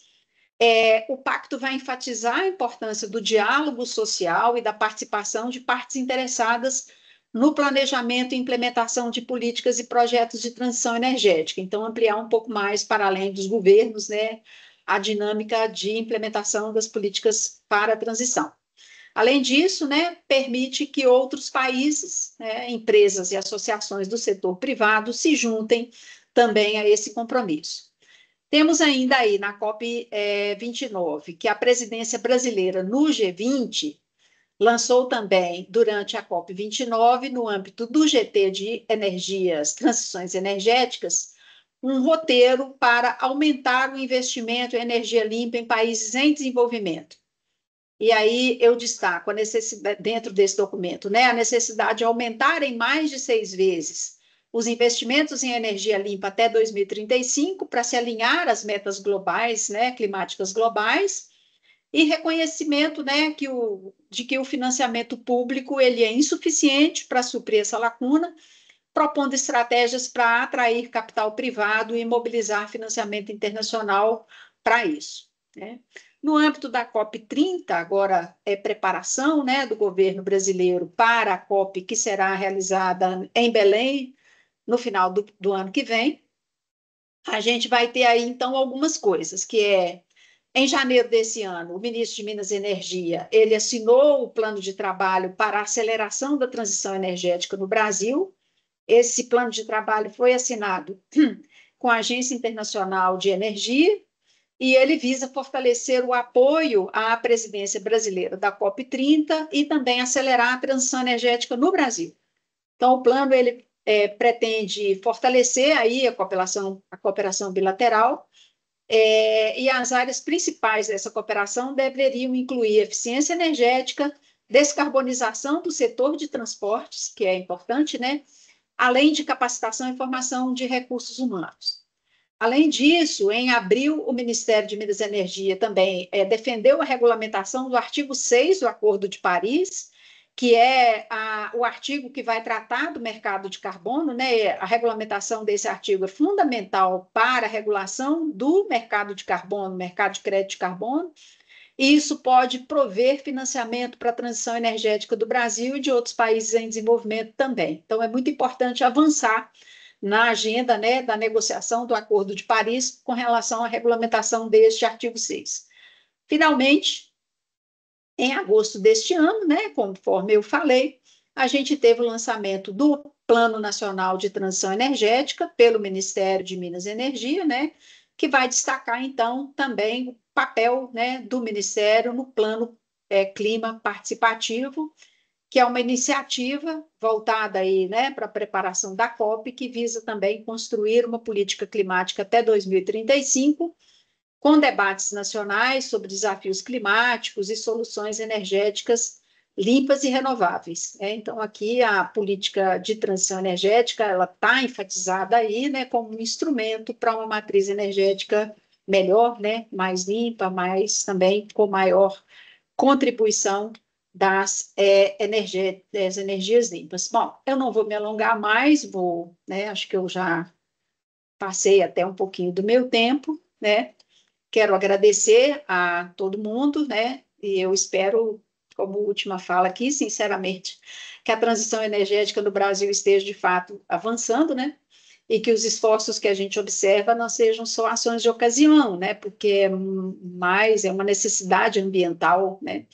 O pacto vai enfatizar a importância do diálogo social e da participação de partes interessadas no planejamento e implementação de políticas e projetos de transição energética. Então, ampliar um pouco mais para além dos governos, né, a dinâmica de implementação das políticas para a transição. Além disso, né, permite que outros países, né, empresas e associações do setor privado se juntem também a esse compromisso. Temos ainda aí na COP29 que a presidência brasileira no G20 lançou também, durante a COP29, no âmbito do GT de Energias, Transições Energéticas, um roteiro para aumentar o investimento em energia limpa em países em desenvolvimento. E aí eu destaco a necessidade, dentro desse documento, né, a necessidade de aumentar em mais de 6 vezes os investimentos em energia limpa até 2035 para se alinhar às metas globais, né, climáticas globais, e reconhecimento, né, de que o financiamento público ele é insuficiente para suprir essa lacuna, propondo estratégias para atrair capital privado e mobilizar financiamento internacional para isso, né? No âmbito da COP30, agora é preparação, né, do governo brasileiro para a COP, que será realizada em Belém no final do ano que vem, a gente vai ter aí, então, algumas coisas, que em janeiro desse ano, o ministro de Minas e Energia, ele assinou o plano de trabalho para a aceleração da transição energética no Brasil. Esse plano de trabalho foi assinado com a Agência Internacional de Energia e ele visa fortalecer o apoio à presidência brasileira da COP30 e também acelerar a transição energética no Brasil. Então, o plano ele pretende fortalecer aí a cooperação bilateral, e as áreas principais dessa cooperação deveriam incluir eficiência energética, descarbonização do setor de transportes, que é importante, né? Além de capacitação e formação de recursos humanos. Além disso, em abril, o Ministério de Minas e Energia também defendeu a regulamentação do artigo 6 do Acordo de Paris, que é o artigo que vai tratar do mercado de carbono, né? A regulamentação desse artigo é fundamental para a regulação do mercado de carbono, mercado de crédito de carbono, e isso pode prover financiamento para a transição energética do Brasil e de outros países em desenvolvimento também. Então, é muito importante avançar na agenda, né, da negociação do Acordo de Paris com relação à regulamentação deste artigo 6. Finalmente, em agosto deste ano, né, conforme eu falei, a gente teve o lançamento do Plano Nacional de Transição Energética pelo Ministério de Minas e Energia, né, que vai destacar, então, também o papel, né, do Ministério no Plano Clima Participativo, que é uma iniciativa voltada aí, né, para a preparação da COP, que visa também construir uma política climática até 2035, com debates nacionais sobre desafios climáticos e soluções energéticas limpas e renováveis. Então, aqui a política de transição energética, ela está enfatizada aí, né, como um instrumento para uma matriz energética melhor, né, mais limpa, mas também com maior contribuição das energias limpas. Bom, eu não vou me alongar mais, né, acho que eu já passei até um pouquinho do meu tempo, né? Quero agradecer a todo mundo, né? E eu espero, como última fala aqui, sinceramente, que a transição energética no Brasil esteja de fato avançando, né? E que os esforços que a gente observa não sejam só ações de ocasião, né? Porque é uma necessidade ambiental, né?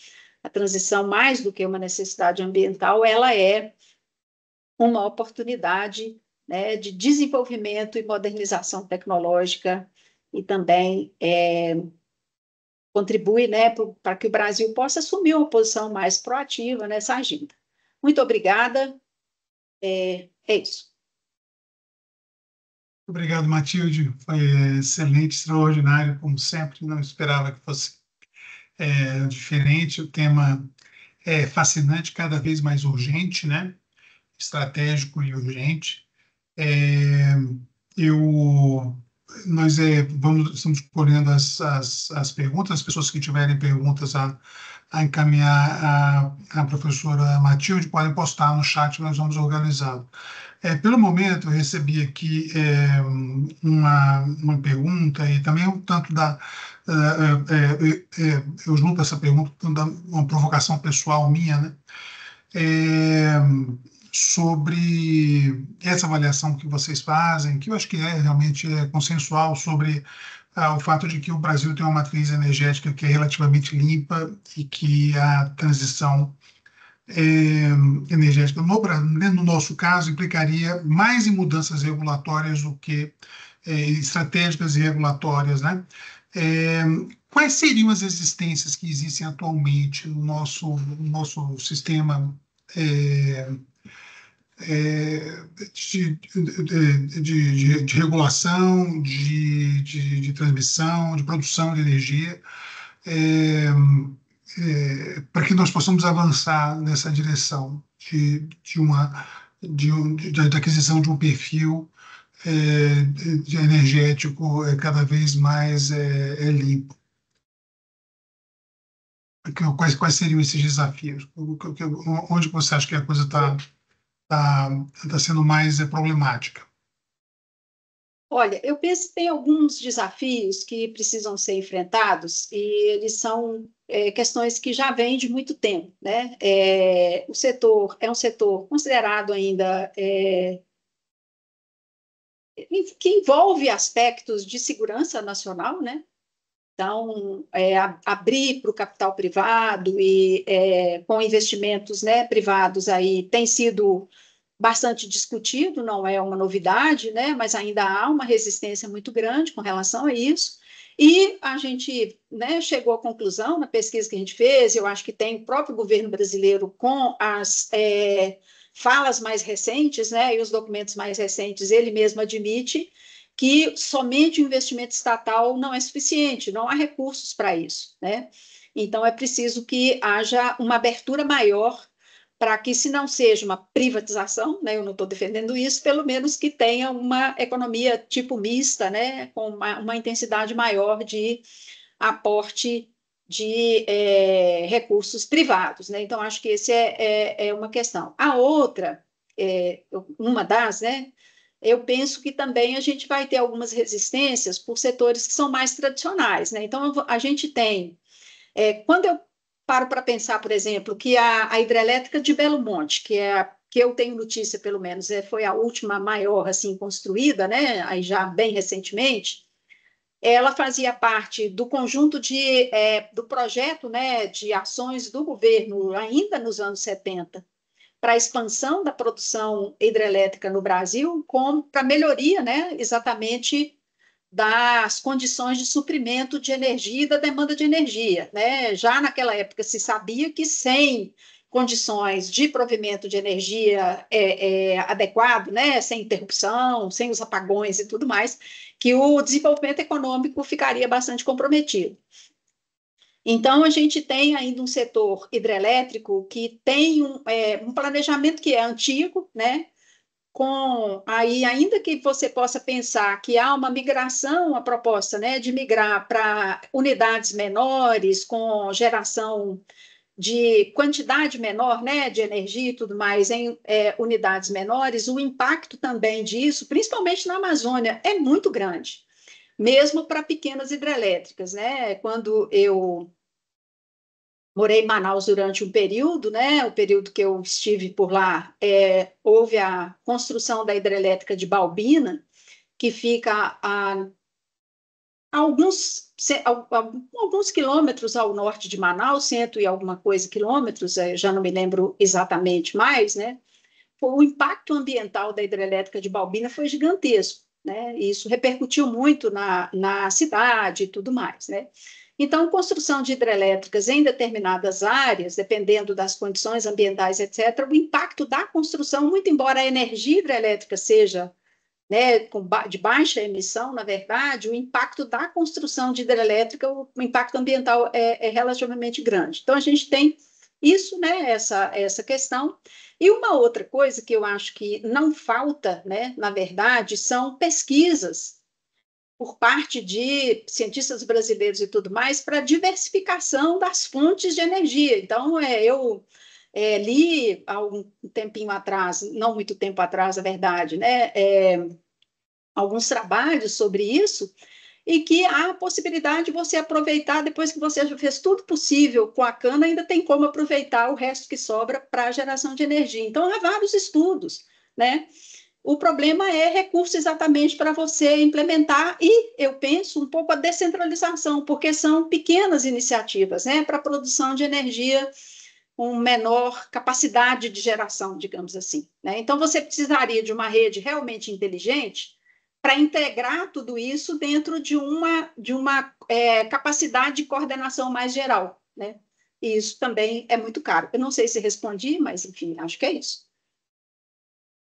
A transição, mais do que uma necessidade ambiental, ela é uma oportunidade, né, de desenvolvimento e modernização tecnológica e também contribui, né, para que o Brasil possa assumir uma posição mais proativa nessa agenda. Muito obrigada. É isso.
Obrigado, Matilde. Foi excelente, extraordinário, como sempre. Não esperava que fosse diferente. O tema é fascinante, cada vez mais urgente, né? Estratégico e urgente. Nós estamos colhendo as perguntas, as pessoas que tiverem perguntas a encaminhar a professora Matilde podem postar no chat, nós vamos organizá-lo. Pelo momento, eu recebi aqui uma pergunta e também um tanto eu junto essa pergunta uma provocação pessoal minha, né? Sobre essa avaliação que vocês fazem, que eu acho que realmente consensual sobre o fato de que o Brasil tem uma matriz energética que é relativamente limpa e que a transição energética no nosso caso implicaria mais em mudanças regulatórias do que estratégicas e regulatórias, né? Quais seriam as resistências que existem atualmente no nosso sistema de regulação, de transmissão, de produção de energia, para que nós possamos avançar nessa direção da aquisição de um perfil energético cada vez mais limpo. Quais seriam esses desafios? Onde você acha que a coisa está sendo mais problemática?
Olha, eu penso que tem alguns desafios que precisam ser enfrentados e eles são questões que já vêm de muito tempo, né? O setor é um setor considerado ainda que envolve aspectos de segurança nacional, né? Então, abrir para o capital privado e com investimentos, né, privados aí tem sido bastante discutido, não é uma novidade, né, mas ainda há uma resistência muito grande com relação a isso. E a gente, né, chegou à conclusão na pesquisa que a gente fez, eu acho que tem o próprio governo brasileiro com as falas mais recentes, né, e os documentos mais recentes, ele mesmo admite que somente o investimento estatal não é suficiente, não há recursos para isso, né? Então, é preciso que haja uma abertura maior para que, se não seja uma privatização, né, eu não estou defendendo isso, pelo menos que tenha uma economia tipo mista, né, com uma intensidade maior de aporte de recursos privados, né? Então, acho que esse é uma questão. A outra, uma das, né? Eu penso que também a gente vai ter algumas resistências por setores que são mais tradicionais, né? Então, a gente tem, quando eu paro para pensar, por exemplo, que a hidrelétrica de Belo Monte, que é que eu tenho notícia, pelo menos, foi a última maior assim construída, né? Aí já bem recentemente, ela fazia parte do conjunto do projeto, né, de ações do governo, ainda nos anos 70, para a expansão da produção hidrelétrica no Brasil, para melhoria, né, exatamente das condições de suprimento de energia e da demanda de energia, né? Já naquela época se sabia que sem condições de provimento de energia adequado, né, sem interrupção, sem os apagões e tudo mais, que o desenvolvimento econômico ficaria bastante comprometido. Então, a gente tem ainda um setor hidrelétrico que tem um planejamento que é antigo, né? Com aí, ainda que você possa pensar que há uma migração, a proposta, né, de migrar para unidades menores, com geração de quantidade menor, né, de energia e tudo mais em unidades menores, o impacto também disso, principalmente na Amazônia, é muito grande, mesmo para pequenas hidrelétricas, né? Quando eu morei em Manaus durante um período, né? O período que eu estive por lá, houve a construção da hidrelétrica de Balbina, que fica alguns quilômetros ao norte de Manaus, cento e alguma coisa quilômetros, já não me lembro exatamente mais, né? O impacto ambiental da hidrelétrica de Balbina foi gigantesco, né? E isso repercutiu muito na cidade e tudo mais, né? Então, construção de hidrelétricas em determinadas áreas, dependendo das condições ambientais, etc., o impacto da construção, muito embora a energia hidrelétrica seja, né, de baixa emissão, na verdade, o impacto da construção de hidrelétrica, o impacto ambiental é relativamente grande. Então, a gente tem isso, né, essa questão. E uma outra coisa que eu acho que não falta, né, na verdade, são pesquisas por parte de cientistas brasileiros e tudo mais para diversificação das fontes de energia. Então, eu li há um tempinho atrás, não muito tempo atrás, a verdade, né, alguns trabalhos sobre isso, e que há a possibilidade de você aproveitar, depois que você já fez tudo possível com a cana, ainda tem como aproveitar o resto que sobra para a geração de energia. Então, há vários estudos, né? O problema é recurso exatamente para você implementar e, eu penso, um pouco a descentralização, porque são pequenas iniciativas, né, para a produção de energia com menor capacidade de geração, digamos assim, né? Então, você precisaria de uma rede realmente inteligente para integrar tudo isso dentro de uma capacidade de coordenação mais geral, né? E isso também é muito caro. Eu não sei se respondi, mas, enfim, acho que é isso.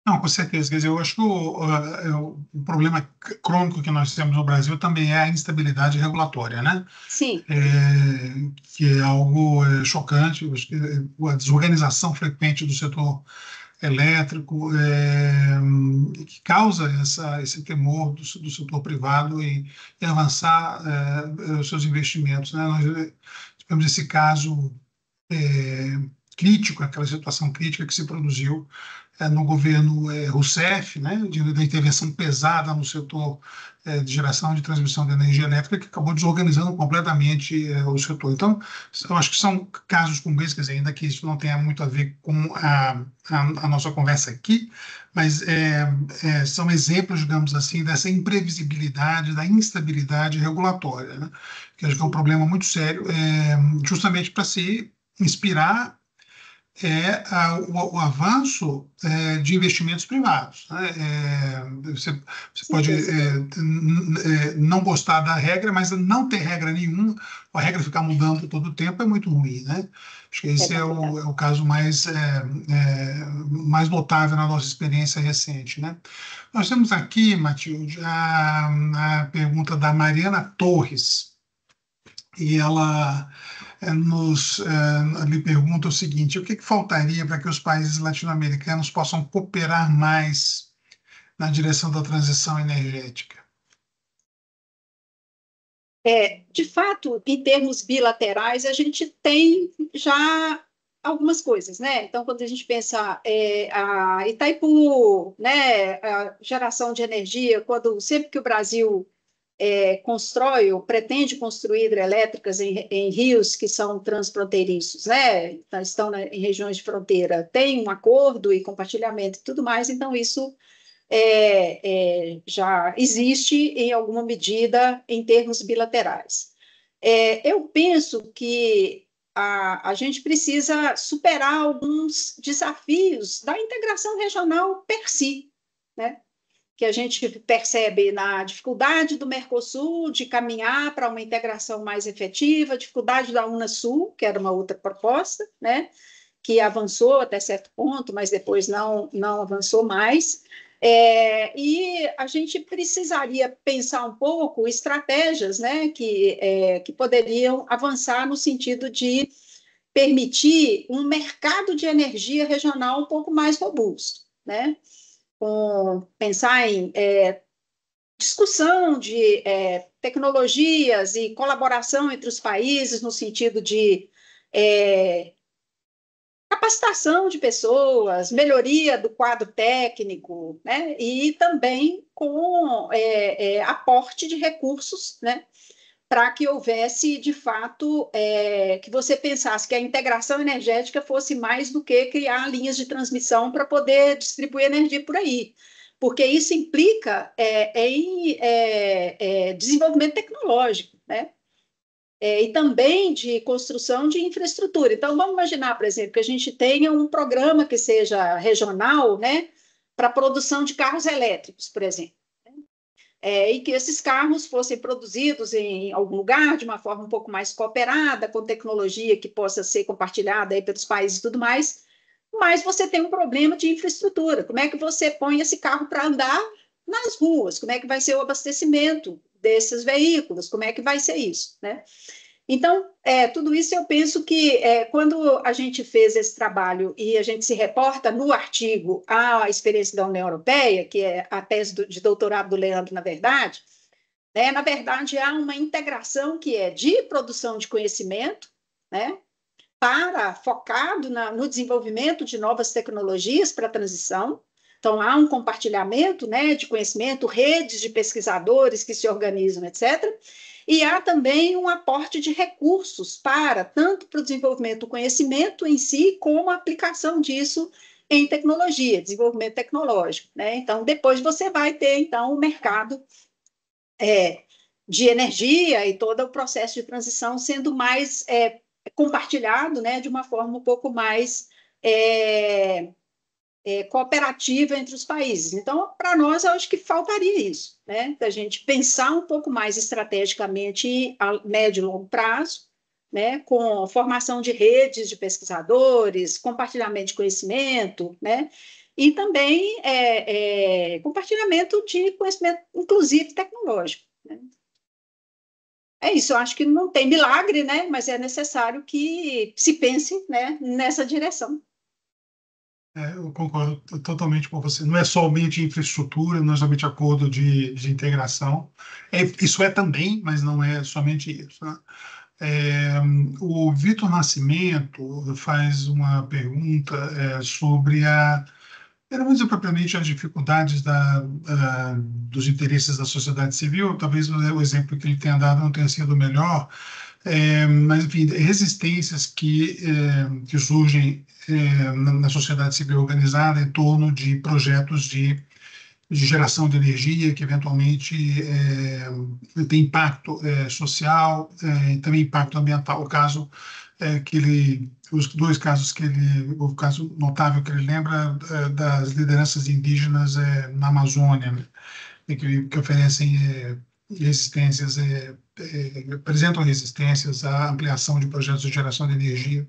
Não, com certeza. Quer dizer, eu acho que o problema crônico que nós temos no Brasil também é a instabilidade regulatória, né?
Sim,
Que é algo chocante. Eu acho que a desorganização frequente do setor elétrico que causa esse temor do setor privado em avançar os seus investimentos, né? Nós tivemos esse caso crítico, aquela situação crítica que se produziu no governo Rousseff, né, da intervenção pesada no setor de geração e de transmissão de energia elétrica, que acabou desorganizando completamente o setor. Então, eu acho que são casos como esse, quer dizer, ainda que isso não tenha muito a ver com a nossa conversa aqui, mas são exemplos, digamos assim, dessa imprevisibilidade, da instabilidade regulatória, né, que acho que é um problema muito sério, justamente para se inspirar o avanço de investimentos privados, né? Você pode
certeza.
não gostar da regra, mas não ter regra nenhuma, a regra ficar mudando todo o tempo é muito ruim, né? Acho que
É
esse é
complicado.
o caso mais notável na nossa experiência recente, né? Nós temos aqui, Matilde, a pergunta da Mariana Torres, e ela lhe pergunta o seguinte: o que faltaria para que os países latino-americanos possam cooperar mais na direção da transição energética?
De fato, em termos bilaterais, a gente tem já algumas coisas, né? Então, quando a gente pensa a Itaipu, né, a geração de energia, sempre que o Brasil constrói ou pretende construir hidrelétricas em rios que são transfronteiriços, né? Então, estão em regiões de fronteira, tem um acordo e compartilhamento e tudo mais, então isso já existe em alguma medida em termos bilaterais. Eu penso que a gente precisa superar alguns desafios da integração regional per si, né? Que a gente percebe na dificuldade do Mercosul de caminhar para uma integração mais efetiva, a dificuldade da Unasul, que era uma outra proposta, né? Que avançou até certo ponto, mas depois não avançou mais. E a gente precisaria pensar um pouco estratégias, né, que poderiam avançar no sentido de permitir um mercado de energia regional um pouco mais robusto, né? Pensar em discussão de tecnologias e colaboração entre os países no sentido de capacitação de pessoas, melhoria do quadro técnico, né? E também com aporte de recursos, né? Para que houvesse, de fato, que você pensasse que a integração energética fosse mais do que criar linhas de transmissão para poder distribuir energia por aí, porque isso implica em desenvolvimento tecnológico, né? E também de construção de infraestrutura. Então, vamos imaginar, por exemplo, que a gente tenha um programa que seja regional, né, para produção de carros elétricos, por exemplo. E que esses carros fossem produzidos em algum lugar de uma forma um pouco mais cooperada, com tecnologia que possa ser compartilhada aí pelos países e tudo mais, mas você tem um problema de infraestrutura. Como é que você põe esse carro para andar nas ruas? Como é que vai ser o abastecimento desses veículos? Como é que vai ser isso, né? Então, tudo isso eu penso que quando a gente fez esse trabalho e a gente se reporta no artigo à experiência da União Europeia, que é a tese de doutorado do Leandro, na verdade há uma integração que é de produção de conhecimento, né, focado no desenvolvimento de novas tecnologias para a transição. Então, há um compartilhamento, né, de conhecimento, redes de pesquisadores que se organizam, etc. E há também um aporte de recursos tanto para o desenvolvimento do conhecimento em si, como a aplicação disso em tecnologia, desenvolvimento tecnológico, né? Então, depois você vai ter, então, o mercado de energia e todo o processo de transição sendo mais compartilhado, né, de uma forma um pouco mais cooperativa entre os países. Então, para nós, eu acho que faltaria isso, né? Da gente pensar um pouco mais estrategicamente a médio e longo prazo, né? Com formação de redes de pesquisadores, compartilhamento de conhecimento, né? E também compartilhamento de conhecimento, inclusive tecnológico, né? É isso, eu acho que não tem milagre, né? Mas é necessário que se pense, né, nessa direção.
Eu concordo totalmente com você. Não é somente infraestrutura, não é somente acordo de integração. Isso é também, mas não é somente isso, né? O Vitor Nascimento faz uma pergunta sobre eu não vou dizer propriamente as dificuldades dos interesses da sociedade civil, talvez o exemplo que ele tenha dado não tenha sido o melhor, mas, enfim, resistências que surgem na sociedade civil organizada em torno de projetos de geração de energia que eventualmente tem impacto social e também impacto ambiental. O caso os dois casos o caso notável que ele lembra das lideranças indígenas na Amazônia, né, que oferecem resistências, apresentam resistências à ampliação de projetos de geração de energia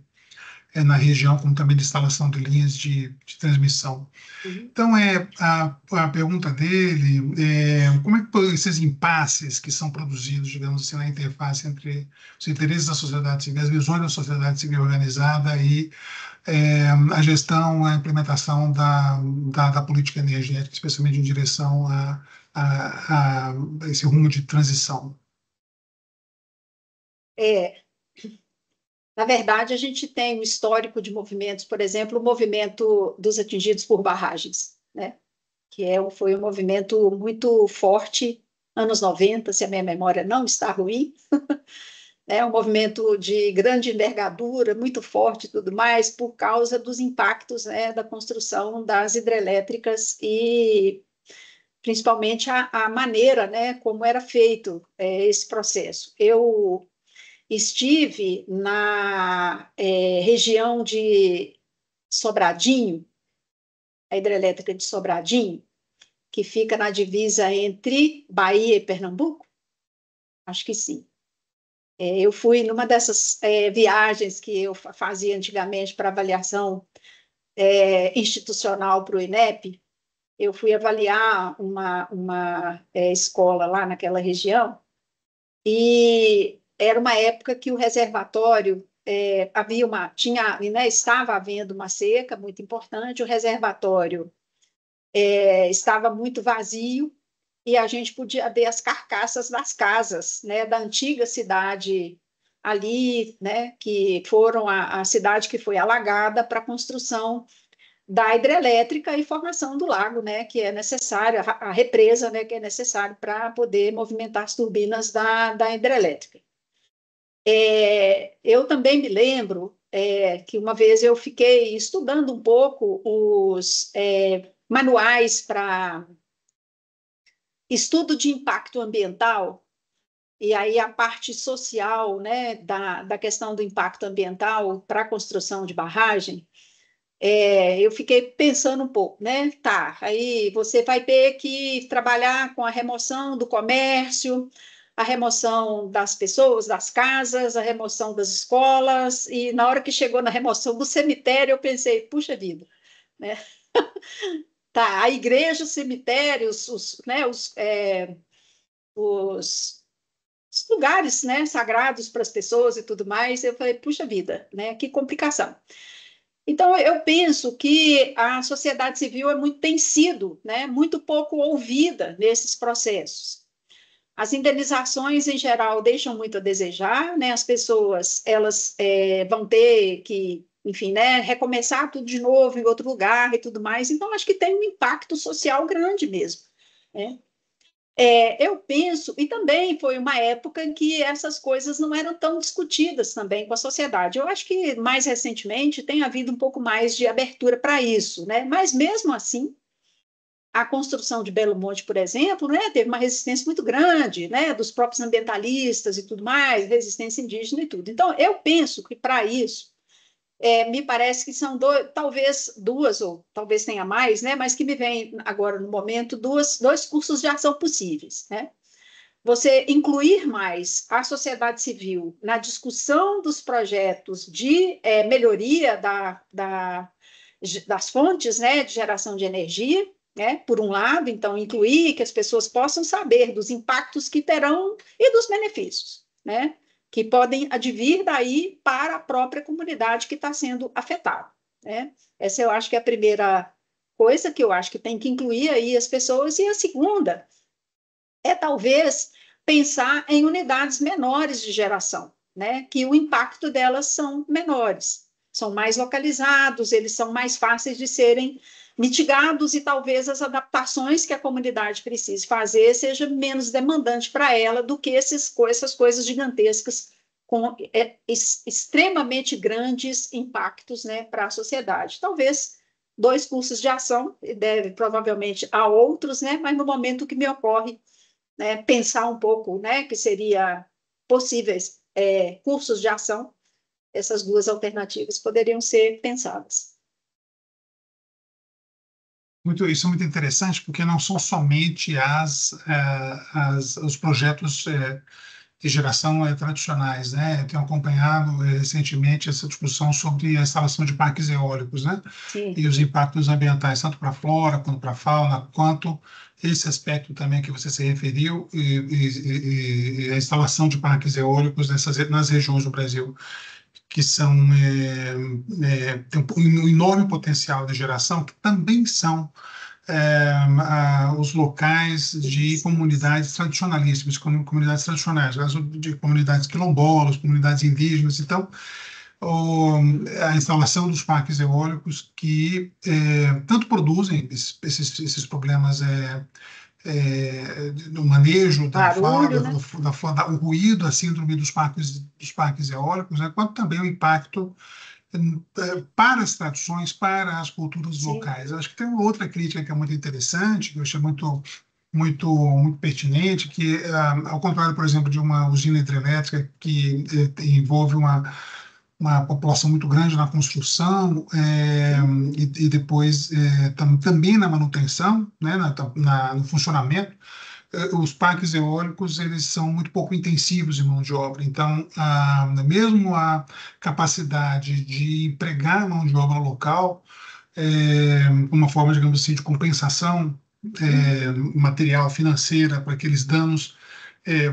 na região, como também de instalação de linhas de transmissão. Então, a pergunta dele é como é que esses impasses que são produzidos, digamos assim, na interface entre os interesses da sociedade civil, as visões da sociedade civil organizada e a gestão, a implementação da política energética, especialmente em direção a esse rumo de transição.
Na verdade, a gente tem um histórico de movimentos, por exemplo, o movimento dos atingidos por barragens, né? Foi um movimento muito forte, anos 90, se a minha memória não está ruim, um movimento de grande envergadura, muito forte e tudo mais, por causa dos impactos, né, da construção das hidrelétricas e principalmente a maneira, né, como era feito esse processo. Eu estive na região de Sobradinho, a hidrelétrica de Sobradinho, que fica na divisa entre Bahia e Pernambuco? Acho que sim. Eu fui numa dessas viagens que eu fazia antigamente para avaliação institucional para o INEP. Eu fui avaliar uma escola lá naquela região e era uma época que o reservatório estava havendo uma seca muito importante, o reservatório estava muito vazio e a gente podia ver as carcaças das casas, né, da antiga cidade ali, né, que foram a cidade que foi alagada para a construção da hidrelétrica e formação do lago, né, que é necessário, a represa, né, que é necessário para poder movimentar as turbinas da hidrelétrica. Eu também me lembro que uma vez eu fiquei estudando um pouco os manuais para estudo de impacto ambiental, e aí a parte social, né, da questão do impacto ambiental para a construção de barragem. Eu fiquei pensando um pouco, né? Tá, aí você vai ter que trabalhar com a remoção do comércio, a remoção das pessoas, das casas, a remoção das escolas, e na hora que chegou na remoção do cemitério, eu pensei, puxa vida, né? Tá, a igreja, os cemitérios, os lugares, né, sagrados para as pessoas e tudo mais, eu falei, puxa vida, né? Que complicação. Então, eu penso que a sociedade civil tem sido, né, muito pouco ouvida nesses processos. As indenizações, em geral, deixam muito a desejar, né? As pessoas elas vão ter que, enfim, né, recomeçar tudo de novo em outro lugar e tudo mais. Então, acho que tem um impacto social grande mesmo, né? Eu penso, e também foi uma época em que essas coisas não eram tão discutidas também com a sociedade. Eu acho que mais recentemente tem havido um pouco mais de abertura para isso, né? Mas mesmo assim, a construção de Belo Monte, por exemplo, né, teve uma resistência muito grande, né, dos próprios ambientalistas e tudo mais, resistência indígena e tudo. Então, eu penso que para isso me parece que são talvez duas, ou talvez tenha mais, né? Mas que me vem agora no momento dois cursos de ação possíveis, né? Você incluir mais a sociedade civil na discussão dos projetos de melhoria das fontes, né, de geração de energia, né? Por um lado, então, incluir que as pessoas possam saber dos impactos que terão e dos benefícios, né? Que podem advir daí para a própria comunidade que está sendo afetada, né? Essa eu acho que é a primeira coisa que eu acho que tem que incluir aí as pessoas, e a segunda é talvez pensar em unidades menores de geração, né? Que o impacto delas são menores, são mais localizados, eles são mais fáceis de serem mitigados e talvez as adaptações que a comunidade precise fazer seja menos demandante para ela do que essas coisas gigantescas com extremamente grandes impactos, né, para a sociedade. Talvez dois cursos de ação, provavelmente há outros, né, mas no momento que me ocorre, né, pensar um pouco, né, que seria possíveis cursos de ação, essas duas alternativas poderiam ser pensadas.
Isso é muito interessante, porque não são somente os projetos de geração tradicionais, né? Eu tenho acompanhado recentemente essa discussão sobre a instalação de parques eólicos, né?
Sim.
E os impactos ambientais, tanto para a flora, quanto para a fauna, quanto esse aspecto também que você se referiu, e a instalação de parques eólicos nas regiões do Brasil que são têm um enorme potencial de geração, que também são os locais de comunidades tradicionalíssimas, comunidades tradicionais, caso de comunidades quilombolas, comunidades indígenas. Então, a instalação dos parques eólicos que tanto produzem esses problemas do manejo da
Barulho,
fauna,
né?
o ruído, a síndrome dos parques eólicos, né, quanto também o impacto para as tradições, para as culturas
Sim.
locais. Acho que tem uma outra crítica que é muito interessante, que eu achei muito pertinente, que, ao contrário, por exemplo, de uma usina hidrelétrica que envolve uma população muito grande na construção e depois também na manutenção, né, no funcionamento, os parques eólicos eles são muito pouco intensivos em mão de obra. Então, mesmo a capacidade de empregar mão de obra local, uma forma, digamos assim, de compensação material, financeira para aqueles danos,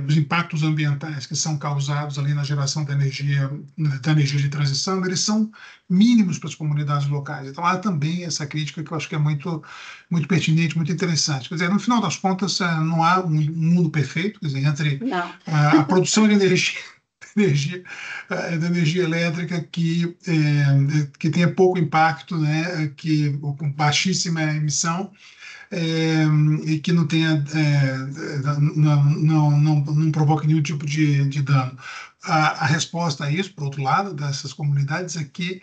os impactos ambientais que são causados ali na geração da energia de transição, eles são mínimos para as comunidades locais. Então, há também essa crítica que eu acho que é muito pertinente, muito interessante. Quer dizer, no final das contas, não há um mundo perfeito, quer dizer, entre
Não.
a produção de energia, energia, da energia elétrica que tenha pouco impacto, né, com baixíssima emissão, e que não tenha, não provoque nenhum tipo de dano. A resposta a isso, por outro lado, dessas comunidades é que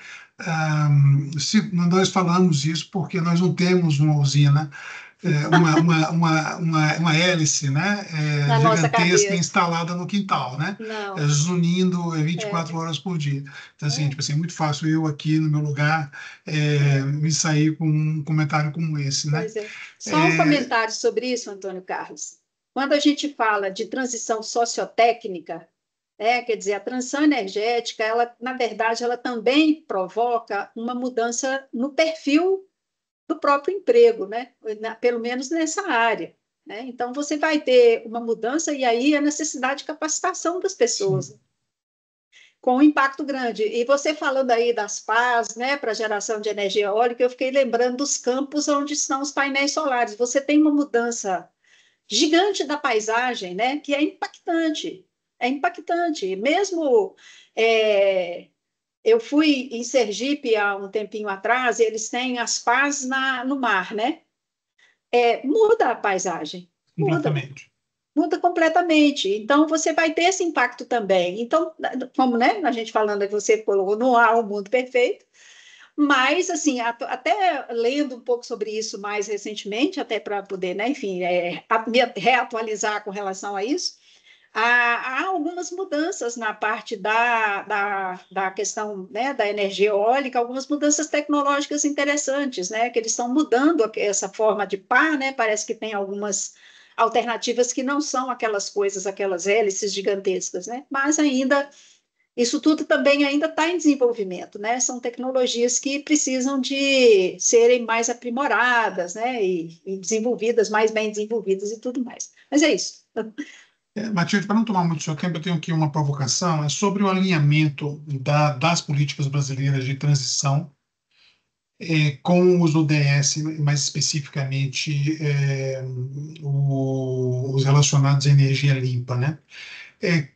se nós falamos isso porque nós não temos uma usina, uma hélice, né,
Na nossa
gigantesca
cabeça.
instalada no quintal, né,
Não.
zunindo
É,
24 horas por dia. Então, assim,
é,
tipo assim, é muito fácil eu aqui no meu lugar
é.
me sair com um comentário como esse, né?
Pois é. Só um
É,
comentário sobre isso, Antônio Carlos. Quando a gente fala de transição sociotécnica, quer dizer, a transição energética, ela, na verdade, ela também provoca uma mudança no perfil do próprio emprego, né? Pelo menos nessa área. Né? Então, você vai ter uma mudança e aí a necessidade de capacitação das
sim.
pessoas, com um impacto grande. E você falando aí das pás, né, para geração de energia eólica, eu fiquei lembrando dos campos onde estão os painéis solares. Você tem uma mudança gigante da paisagem, né, que é impactante. É impactante. Mesmo eu fui em Sergipe há um tempinho atrás, e eles têm as pás no mar, né? Muda a paisagem, muda.
Completamente.
Muda completamente. Então, você vai ter esse impacto também. Então, como né, a gente falando que você colocou, não há um mundo perfeito, mas, assim, até lendo um pouco sobre isso mais recentemente, até para poder, né, enfim, me reatualizar com relação a isso, há algumas mudanças na parte da questão né, da energia eólica, algumas mudanças tecnológicas interessantes, né, que eles estão mudando essa forma de pá, né, parece que tem algumas alternativas que não são aquelas coisas, aquelas hélices gigantescas, né, mas ainda isso tudo também ainda está em desenvolvimento, né? São tecnologias que precisam de serem mais aprimoradas, né? E desenvolvidas, mais bem desenvolvidas e tudo mais. Mas é isso.
Matilde, para não tomar muito seu tempo, eu tenho aqui uma provocação, é sobre o alinhamento das políticas brasileiras de transição com os ODS, mais especificamente os relacionados à energia limpa, né? É,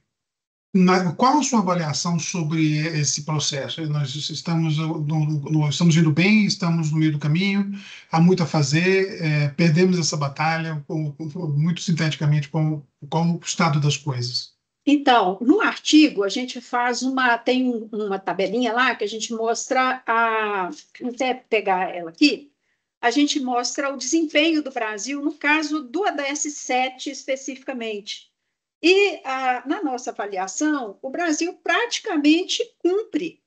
qual a sua avaliação sobre esse processo? Nós estamos indo bem, estamos no meio do caminho, há muito a fazer, perdemos essa batalha, muito sinteticamente, qual o estado das coisas?
Então, no artigo, a gente tem uma tabelinha lá que a gente mostra vou até pegar ela aqui, a gente mostra o desempenho do Brasil no caso do ADS-7 especificamente. E, na nossa avaliação, o Brasil praticamente cumpre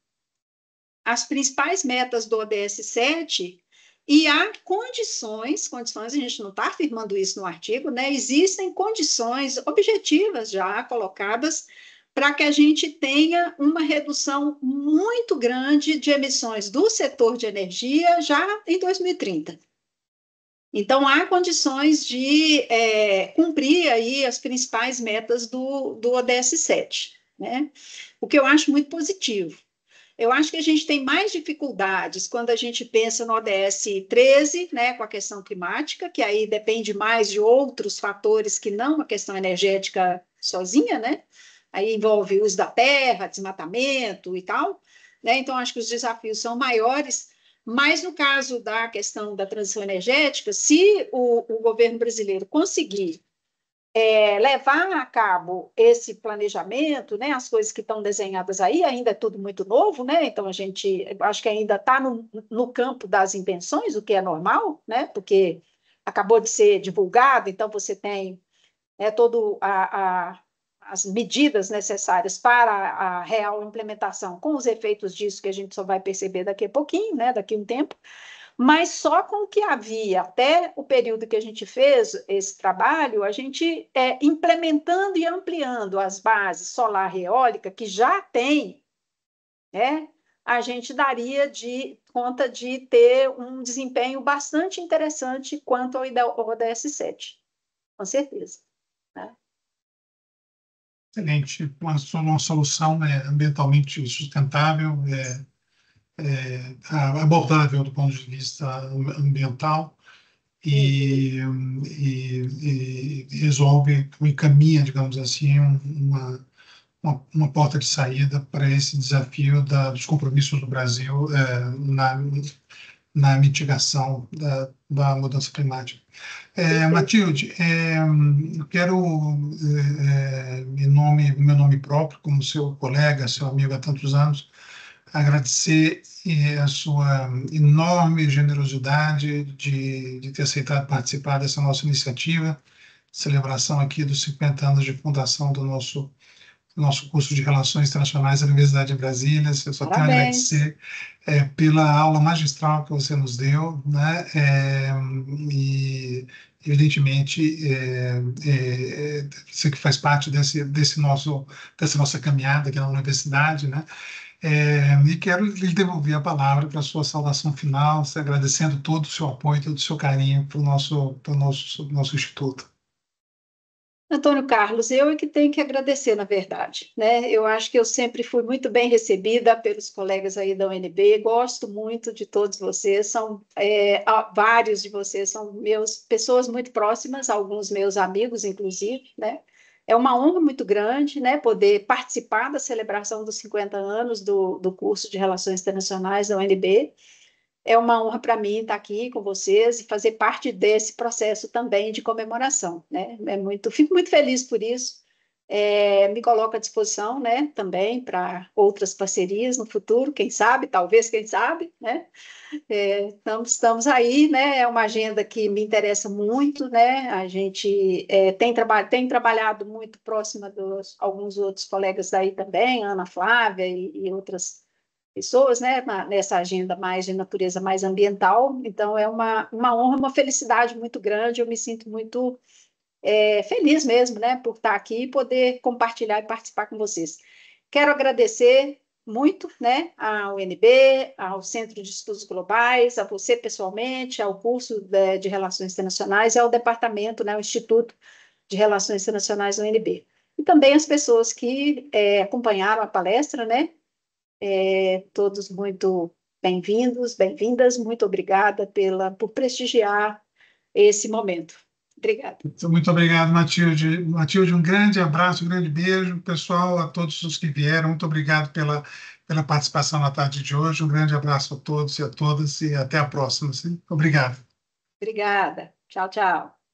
as principais metas do ODS-7 E há condições, a gente não está afirmando isso no artigo, né? Existem condições objetivas já colocadas para que a gente tenha uma redução muito grande de emissões do setor de energia já em 2030. Então, há condições de cumprir aí as principais metas do ODS 7, né? O que eu acho muito positivo. Eu acho que a gente tem mais dificuldades quando a gente pensa no ODS 13, né, com a questão climática, que aí depende mais de outros fatores que não a questão energética sozinha, né? Aí envolve o uso da terra, desmatamento e tal, né? Então, acho que os desafios são maiores, mas no caso da questão da transição energética, se o governo brasileiro conseguir levar a cabo esse planejamento, né, as coisas que estão desenhadas aí, ainda é tudo muito novo, né, então a gente, acho que ainda está no campo das intenções, o que é normal, né, porque acabou de ser divulgado, então você tem todo as medidas necessárias para a real implementação, com os efeitos disso que a gente só vai perceber daqui a pouquinho, né, daqui a um tempo, mas só com o que havia até o período que a gente fez esse trabalho, a gente implementando e ampliando as bases solar e eólica, que já tem, né, a gente daria conta de ter um desempenho bastante interessante quanto ao ODS 7, com certeza. Né?
Excelente, uma solução ambientalmente sustentável, abordável do ponto de vista ambiental
Uhum.
e resolve, encaminha, digamos assim, uma porta de saída para esse desafio dos compromissos do Brasil na mitigação da mudança climática.
Perfeito.
Matilde, eu quero, em meu nome próprio, como seu colega, seu amigo há tantos anos, agradecer a sua enorme generosidade de ter aceitado participar dessa nossa iniciativa, celebração aqui dos 50 anos de fundação do nosso curso de Relações Internacionais da Universidade de Brasília. Eu só tenho a
Parabéns.
agradecer pela aula magistral que você nos deu, né? E, evidentemente, você que faz parte dessa nossa caminhada aqui na universidade, né? E quero lhe devolver a palavra para a sua saudação final, agradecendo todo o seu apoio, todo o seu carinho para o nosso instituto.
Antônio Carlos, eu é que tenho que agradecer, na verdade, né? Eu acho que eu sempre fui muito bem recebida pelos colegas aí da UNB, gosto muito de todos vocês, vários de vocês são pessoas muito próximas, alguns meus amigos, inclusive, né? É uma honra muito grande, né, poder participar da celebração dos 50 anos do curso de Relações Internacionais da UNB. É uma honra para mim estar aqui com vocês e fazer parte desse processo também de comemoração, né? Fico muito feliz por isso. Me coloco à disposição, né, também para outras parcerias no futuro, quem sabe, talvez, quem sabe, né? Estamos aí, né? É uma agenda que me interessa muito, né? A gente tem trabalhado muito próxima dos alguns outros colegas daí também, Ana Flávia e outras pessoas, né, nessa agenda mais de natureza mais ambiental. Então, é uma honra, uma felicidade muito grande. Eu me sinto muito feliz mesmo, né, por estar aqui e poder compartilhar e participar com vocês. Quero agradecer muito, né, ao UNB, ao Centro de Estudos Globais, a você pessoalmente, ao curso de Relações Internacionais e ao departamento, né, o Instituto de Relações Internacionais da UNB. E também as pessoas que acompanharam a palestra, né, todos muito bem-vindos, bem-vindas. Muito obrigada por prestigiar esse momento. Obrigada.
Muito obrigado, Matilde. Matilde, um grande abraço, um grande beijo. Pessoal, a todos os que vieram, muito obrigado pela participação na tarde de hoje. Um grande abraço a todos e a todas e até a próxima. Sim? Obrigado.
Obrigada. Tchau, tchau.